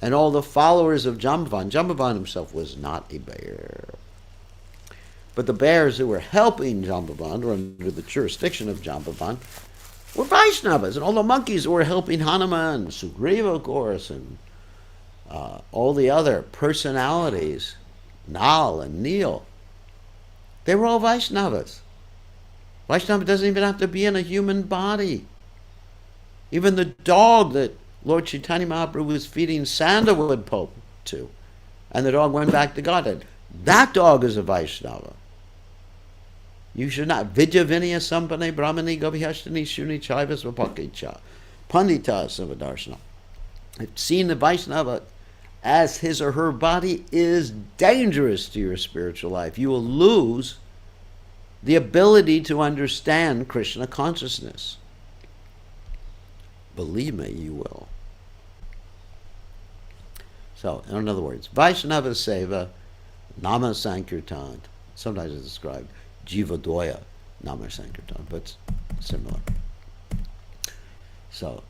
And all the followers of Jambavan himself was not a bear. But the bears who were helping Jambavan, or under the jurisdiction of Jambavan, were Vaishnavas. And all the monkeys who were helping Hanuman, Sugriva, of course, and all the other personalities, Nal and Neel, they were all Vaishnavas. Vaishnava doesn't even have to be in a human body. Even the dog that Lord Caitanya Mahaprabhu was feeding sandalwood pulp to, and the dog went back to Godhead, that dog is a Vaishnava. You should not Vidya Vinaya Sampane Brahmani Gavihashtani Shuni Chaivas Vapakicha Pandita Savadarshana. Seeing the Vaishnava as his or her body is dangerous to your spiritual life. You will lose the ability to understand Krishna consciousness. Believe me, you will. So, in other words, Vaishnava Seva, Nama Sankirtan, sometimes it's described Jivadoya Nama Sankirtan, but similar. So,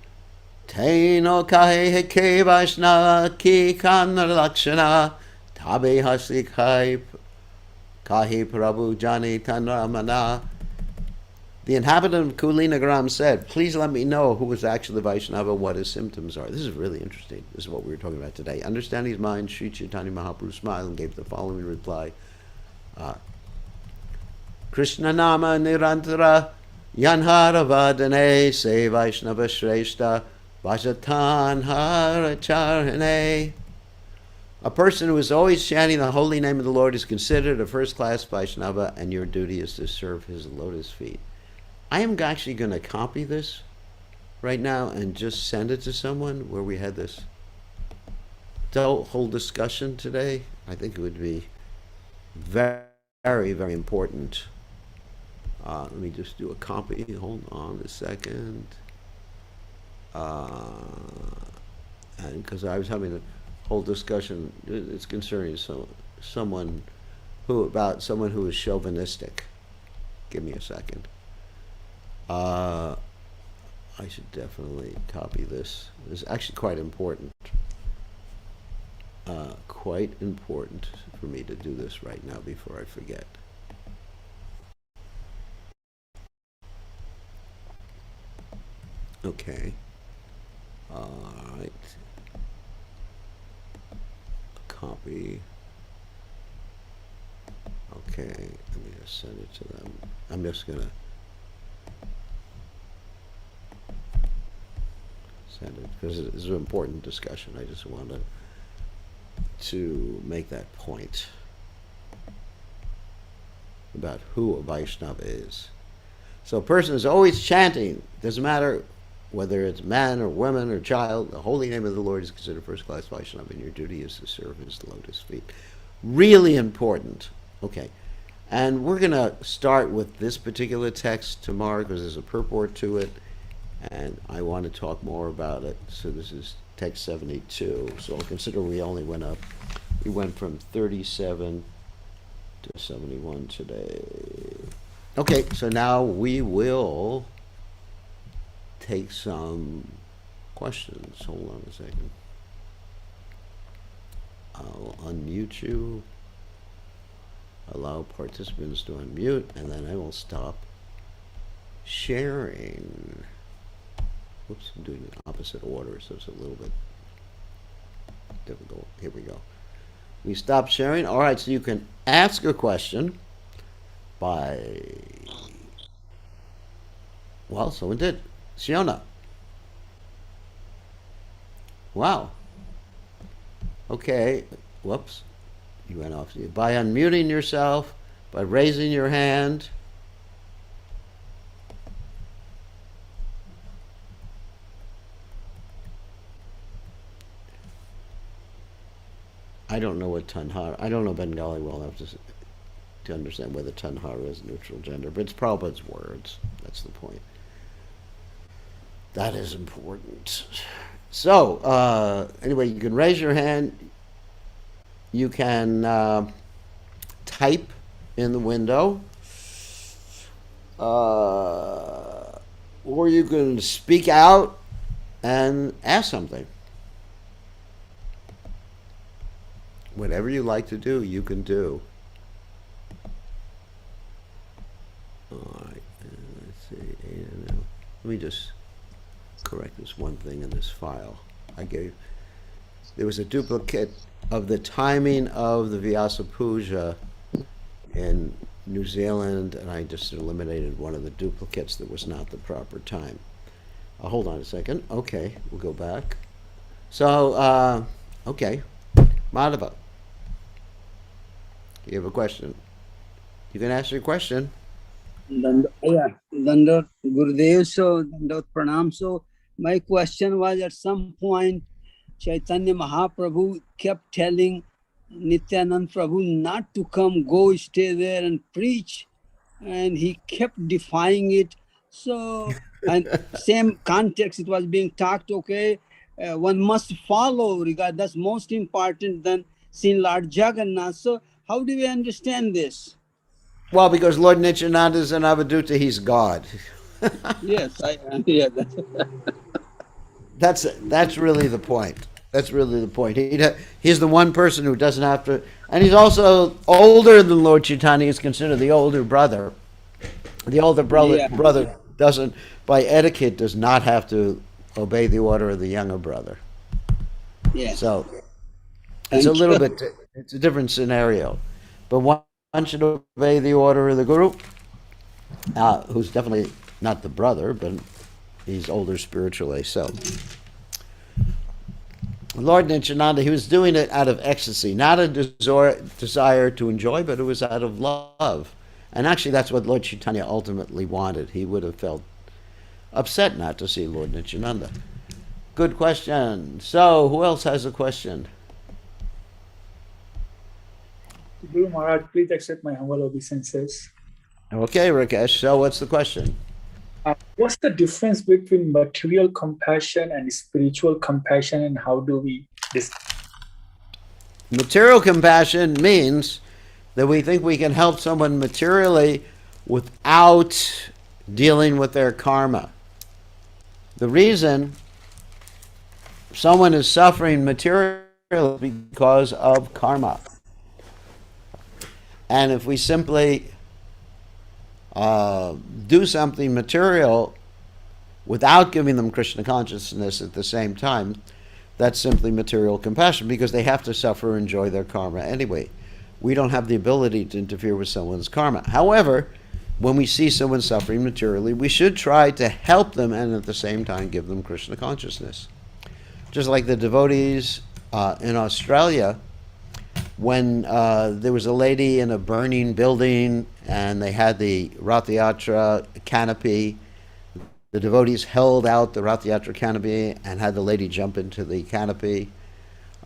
Taino kahe heke Vaishnava ki kanna lakshana tabe hasi kai kahi Prabhu jani tanramana. The inhabitant of Kulinagram said, please let me know who is actually Vaishnava, what his symptoms are. This is really interesting. This is what we were talking about today. Understanding his mind, Sri Chaitanya Mahaprabhu smiled and gave the following reply. Krishna Nama Nirantara Yanhara Vadane Se Vaishnava Shrestha Vajatan Haracharane. A person who is always chanting the holy name of the Lord is considered a first-class Vaishnava, and your duty is to serve his lotus feet. I am actually going to copy this right now and just send it to someone where we had this whole discussion today. I think it would be very, very important. Let me just do a copy. Hold on a second. And because I was having a whole discussion, it's concerning someone who is chauvinistic. Give me a second. I should definitely copy this. This is actually quite important. Quite important for me to do this right now before I forget. Okay. All right. Copy. Okay, let me just send it to them. I'm just gonna send it because it's an important discussion. I just wanted to make that point about who a Vaishnava is. So a person is always chanting, doesn't matter whether it's man or woman or child, the holy name of the Lord is considered first-class Vaishnava, and your duty is to serve his lotus feet. Really important. Okay. And we're going to start with this particular text tomorrow because there's a purport to it, and I want to talk more about it. So this is text 72. So consider we went from 37 to 71 today. Okay, so now we will take some questions. Hold on a second. I'll unmute you, allow participants to unmute, and then I will stop sharing. Oops, I'm doing the opposite order, so it's a little bit difficult. Here we go. We stop sharing. All right, so you can ask a question by, well, someone did. Siona. Wow. Okay. Whoops. You went off. By unmuting yourself, by raising your hand. I don't know what Tanhara, I don't know Bengali well enough to understand whether Tanhara is neutral gender, but it's Prabhupada's words. That's the point. That is important. So, anyway, you can raise your hand. You can type in the window. Or you can speak out and ask something. Whatever you like to do, you can do. All right, let's see. Let me just correct this one thing in this file. There was a duplicate of the timing of the Vyasa Puja in New Zealand, and I just eliminated one of the duplicates that was not the proper time. Hold on a second. Okay, we'll go back. So, okay. Madhava, you have a question. You can ask your question. Dandot Gurudev, so Dandot Pranam. So my question was, at some point Chaitanya Mahaprabhu kept telling Nityanand Prabhu not to come, go stay there and preach, and he kept defying it. So, and same context, it was being talked, okay, one must follow, that's most important than seeing Lord Jagannath. So how do we understand this? Well, because Lord Nityananda is an Avaduta, he's God. Yes, yeah. That's really the point. That's really the point. He's the one person who doesn't have to, and he's also older than Lord Chaitanya. He's considered the older brother. The older brother doesn't, by etiquette, does not have to obey the order of the younger brother. Yeah. So it's a little bit, it's a different scenario. But one should obey the order of the guru, who's definitely not the brother, but he's older spiritually. So Lord Nityananda, he was doing it out of ecstasy, not a desire to enjoy, but it was out of love. And actually, that's what Lord Chaitanya ultimately wanted. He would have felt upset not to see Lord Nityananda. Good question. So, who else has a question? Guru Maharaj, please accept my humble obeisances. Okay, Rakesh. So, what's the question? What's the difference between material compassion and spiritual compassion, and how do we Material compassion means that we think we can help someone materially without dealing with their karma. The reason someone is suffering materially is because of karma. And if we simply do something material without giving them Krishna consciousness at the same time, that's simply material compassion, because they have to suffer or enjoy their karma anyway. We don't have the ability to interfere with someone's karma. However, when we see someone suffering materially, we should try to help them and at the same time give them Krishna consciousness. Just like the devotees in Australia, when there was a lady in a burning building and they had the Rath Yatra canopy, the devotees held out the Rath Yatra canopy and had the lady jump into the canopy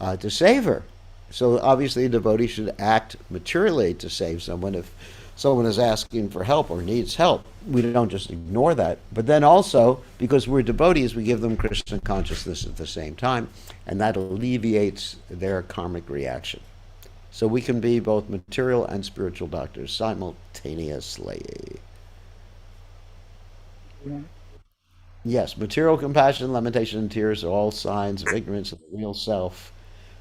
to save her. So obviously a devotee should act materially to save someone. If someone is asking for help or needs help, we don't just ignore that. But then also, because we're devotees, we give them Krishna consciousness at the same time, and that alleviates their karmic reaction. So we can be both material and spiritual doctors simultaneously. Yeah. Yes, material compassion, lamentation, and tears are all signs of ignorance of the real self.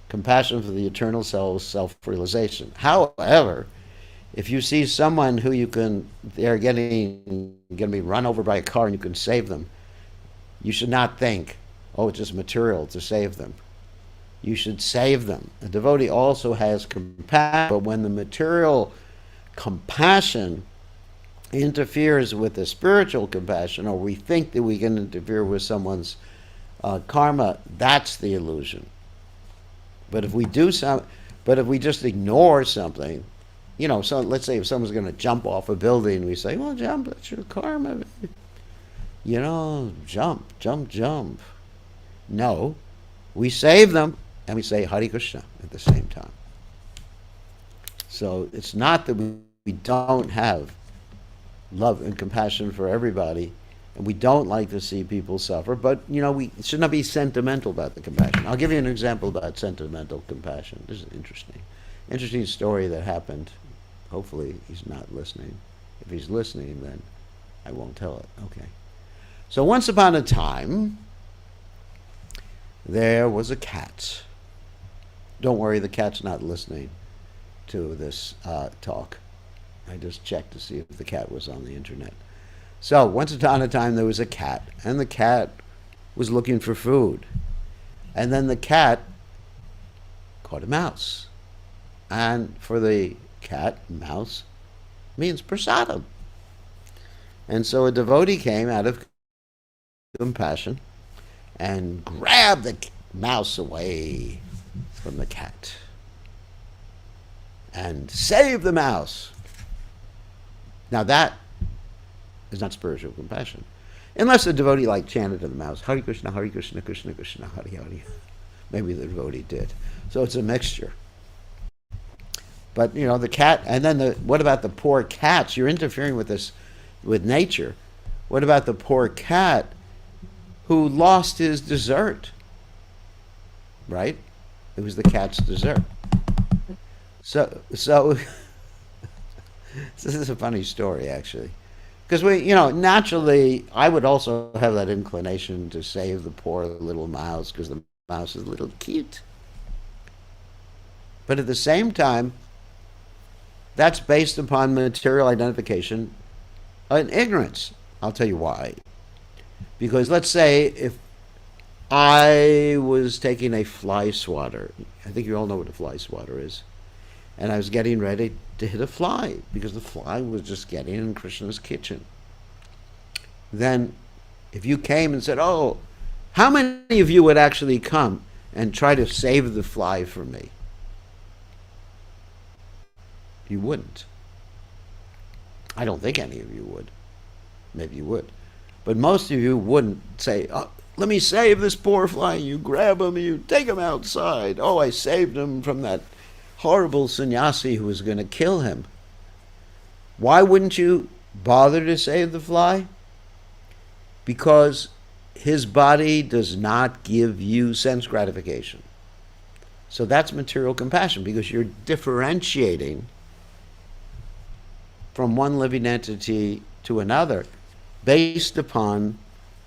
Compassion for the eternal self, self-realization. However, if you see someone who they're going to be run over by a car and you can save them, you should not think, oh, it's just material to save them. You should save them. A devotee also has compassion, but when the material compassion interferes with the spiritual compassion, or we think that we can interfere with someone's karma, that's the illusion. But if we just ignore something, so let's say if someone's going to jump off a building, we say, well, jump, that's your karma. Jump, jump, jump. No, we save them, and we say Hare Krishna at the same time. So it's not that we don't have love and compassion for everybody, and we don't like to see people suffer, but we should not be sentimental about the compassion. I'll give you an example about sentimental compassion. This is interesting story that happened. Hopefully he's not listening. If he's listening, then I won't tell it. Okay. So once upon a time, there was a cat. Don't worry, the cat's not listening to this talk. I just checked to see if the cat was on the internet. So once upon a time there was a cat, and the cat was looking for food. And then the cat caught a mouse. And for the cat, mouse means prasadam. And so a devotee came out of compassion and grabbed the mouse away from the cat and saved the mouse. Now that is not spiritual compassion. Unless the devotee chanted to the mouse, Hare Krishna, Krishna Krishna, Hare Hare. Maybe the devotee did. So it's a mixture. But the cat, and then what about the poor cats? You're interfering with nature. What about the poor cat who lost his dessert? Right? It was the cat's dessert. So this is a funny story, actually. Because naturally, I would also have that inclination to save the poor little mouse, because the mouse is a little cute. But at the same time, that's based upon material identification and ignorance. I'll tell you why. Because let's say if I was taking a fly swatter, I think you all know what a fly swatter is, and I was getting ready to hit a fly, because the fly was just getting in Krishna's kitchen. Then if you came and said, oh, how many of you would actually come and try to save the fly for me? You wouldn't. I don't think any of you would. Maybe you would. But most of you wouldn't say, oh, let me save this poor fly. You grab him and you take him outside. Oh, I saved him from that horrible sannyasi who was going to kill him. Why wouldn't you bother to save the fly? Because his body does not give you sense gratification. So that's material compassion, because you're differentiating from one living entity to another based upon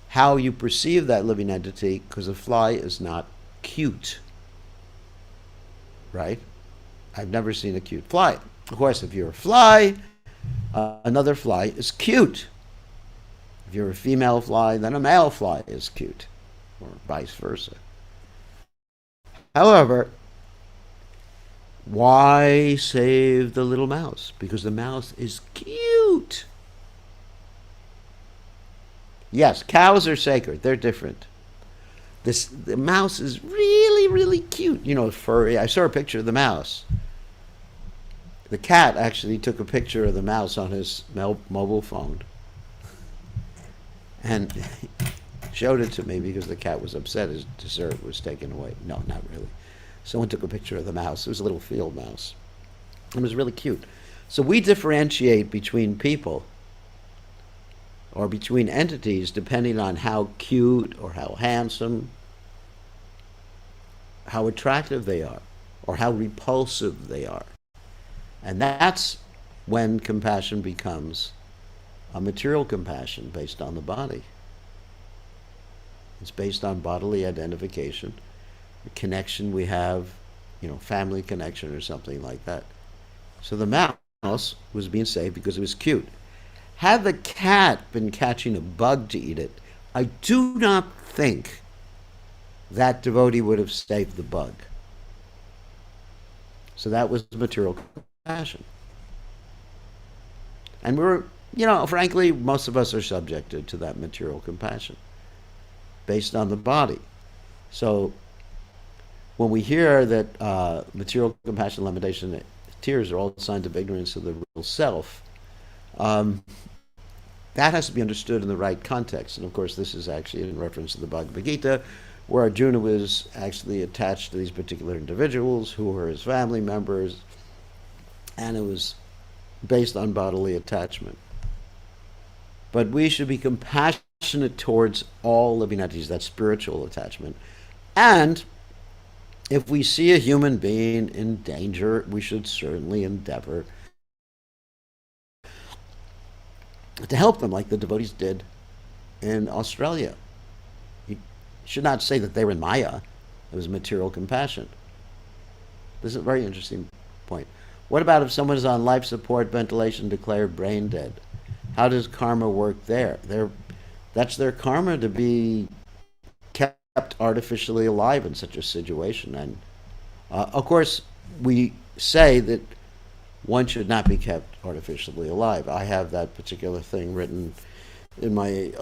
how you perceive that living entity, because a fly is not cute. Right? I've never seen a cute fly. Of course, if you're a fly, another fly is cute. If you're a female fly, then a male fly is cute, or vice versa. However, why save the little mouse? Because the mouse is cute. Yes, cows are sacred. They're different. The mouse is really, really cute. Furry. I saw a picture of the mouse. The cat actually took a picture of the mouse on his mobile phone and showed it to me, because the cat was upset his dessert was taken away. No, not really. Someone took a picture of the mouse. It was a little field mouse. It was really cute. So we differentiate between people or between entities depending on how cute or how handsome, how attractive they are, or how repulsive they are. And that's when compassion becomes a material compassion based on the body. It's based on bodily identification, the connection we have, family connection or something like that. So the mouse was being saved because it was cute. Had the cat been catching a bug to eat it, I do not think that devotee would have saved the bug. So that was material compassion. And we're, frankly, most of us are subjected to that material compassion based on the body. So when we hear that material compassion, lamentation, tears are all signs of ignorance of the real self, that has to be understood in the right context. And of course, this is actually in reference to the Bhagavad Gita, where Arjuna was actually attached to these particular individuals who were his family members, and it was based on bodily attachment. But we should be compassionate towards all living entities, that's spiritual attachment. And if we see a human being in danger, we should certainly endeavor to help them, like the devotees did in Australia. You should not say that they were in Maya. It was material compassion. This is a very interesting point. What about if someone is on life support, ventilation, declared brain dead? How does karma work there? That's their karma to be kept artificially alive in such a situation. And of course, we say that one should not be kept artificially alive. I have that particular thing written in my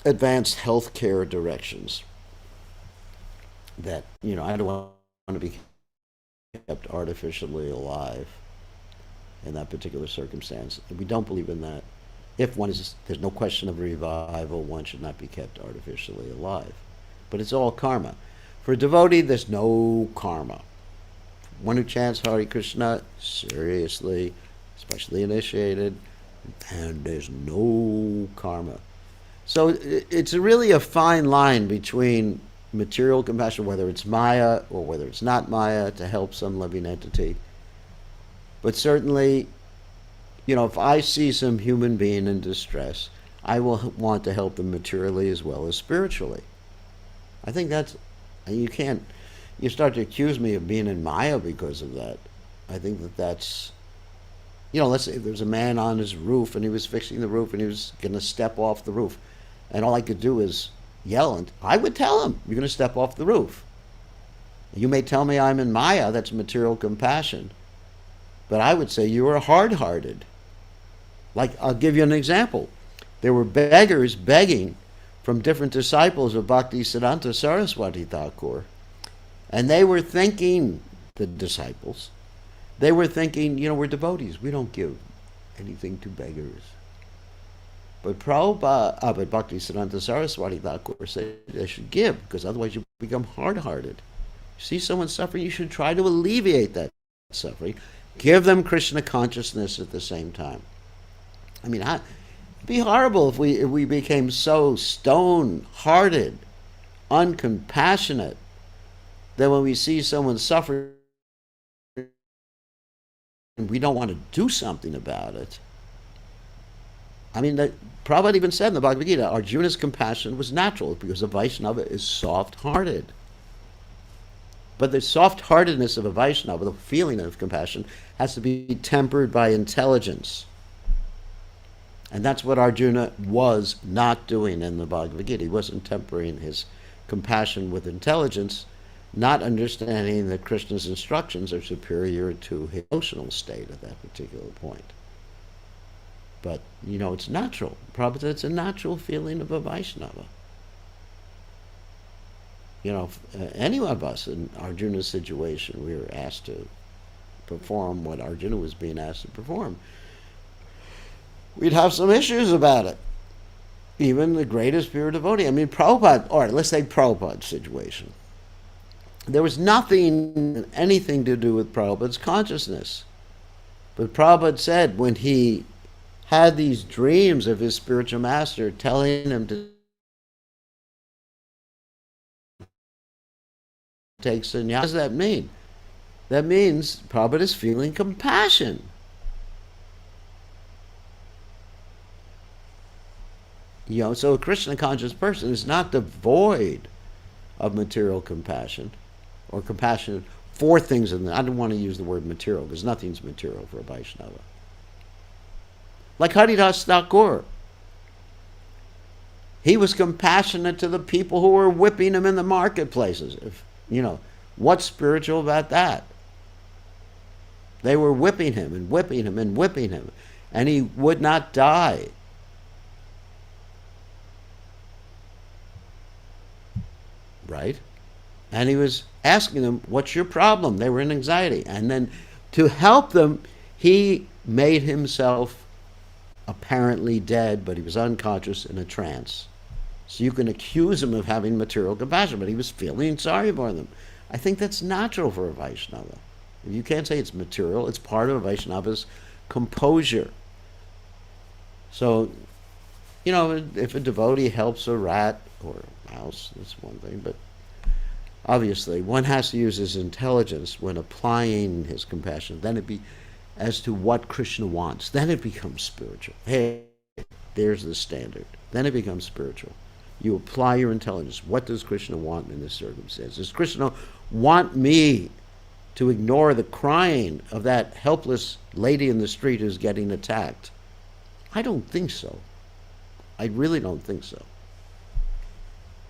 advanced healthcare directions that, I don't want to be kept artificially alive in that particular circumstance. And we don't believe in that. If there's no question of revival, one should not be kept artificially alive. But it's all karma. For a devotee, there's no karma. One who chants Hare Krishna seriously, especially initiated, and there's no karma. So it's really a fine line between material compassion, whether it's Maya or whether it's not Maya, to help some living entity. But certainly, if I see some human being in distress, I will want to help them materially as well as spiritually. I think you start to accuse me of being in Maya because of that. I think that's, let's say there's a man on his roof and he was fixing the roof and he was going to step off the roof. And all I could do is yell, and I would tell him, you're going to step off the roof. You may tell me I'm in Maya, that's material compassion. But I would say you are hard-hearted. Like, I'll give you an example. There were beggars begging from different disciples of Bhaktisiddhanta Saraswati Thakur. And they were thinking, the disciples, we're devotees. We don't give anything to beggars. But Bhaktisiddhanta Saraswati Thakur said they should give, because otherwise you become hard-hearted. You see someone suffering, you should try to alleviate that suffering. Give them Krishna consciousness at the same time. I mean, it'd be horrible if we became so stone-hearted, uncompassionate, that when we see someone suffering, we don't want to do something about it. I mean, Prabhupada even said in the Bhagavad Gita, Arjuna's compassion was natural because a Vaishnava is soft-hearted. But the soft-heartedness of a Vaishnava, the feeling of compassion, has to be tempered by intelligence. And that's what Arjuna was not doing in the Bhagavad Gita. He wasn't tempering his compassion with intelligence, not understanding that Krishna's instructions are superior to his emotional state at that particular point. But, it's natural. Prabhupada said it's a natural feeling of a Vaishnava. Any of us in Arjuna's situation, we were asked to perform what Arjuna was being asked to perform. We'd have some issues about it. Even the greatest pure devotee. I mean, Prabhupada, or let's say Prabhupada's situation. There was anything to do with Prabhupada's consciousness. But Prabhupada said when he had these dreams of his spiritual master telling him to take sannyas, what does that mean? That means Prabhupada is feeling compassion. So a Krishna conscious person is not devoid of material compassion or compassion for things in the, I don't want to use the word material because nothing's material for a Vaishnava. Like Haridas Thakur. He was compassionate to the people who were whipping him in the marketplaces. What's spiritual about that? They were whipping him and whipping him and whipping him, and he would not die. Right? And he was asking them, what's your problem? They were in anxiety. And then to help them, he made himself apparently dead, but he was unconscious in a trance. So you can accuse him of having material compassion, but he was feeling sorry for them. I think that's natural for a Vaishnava. You can't say it's material, it's part of a Vaishnava's composure. So, if a devotee helps a rat or a mouse, that's one thing, but obviously one has to use his intelligence when applying his compassion. Then as to what Krishna wants, then it becomes spiritual. Hey, there's the standard. Then it becomes spiritual. You apply your intelligence. What does Krishna want in this circumstance? Does Krishna want me to ignore the crying of that helpless lady in the street who's getting attacked? I don't think so. I really don't think so.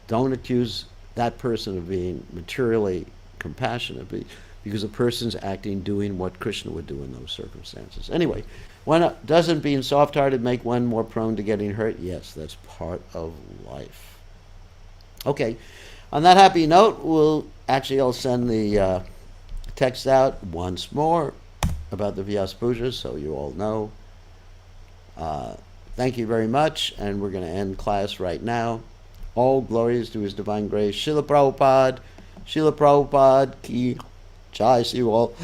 Don't accuse that person of being materially compassionate because a person's doing what Krishna would do in those circumstances. Anyway, doesn't being soft-hearted make one more prone to getting hurt? Yes, that's part of life. Okay, on that happy note, I'll send the text out once more about the Vyas Puja so you all know. Thank you very much, and we're going to end class right now. All glories to His Divine Grace. Srila Prabhupada ki jai. See you all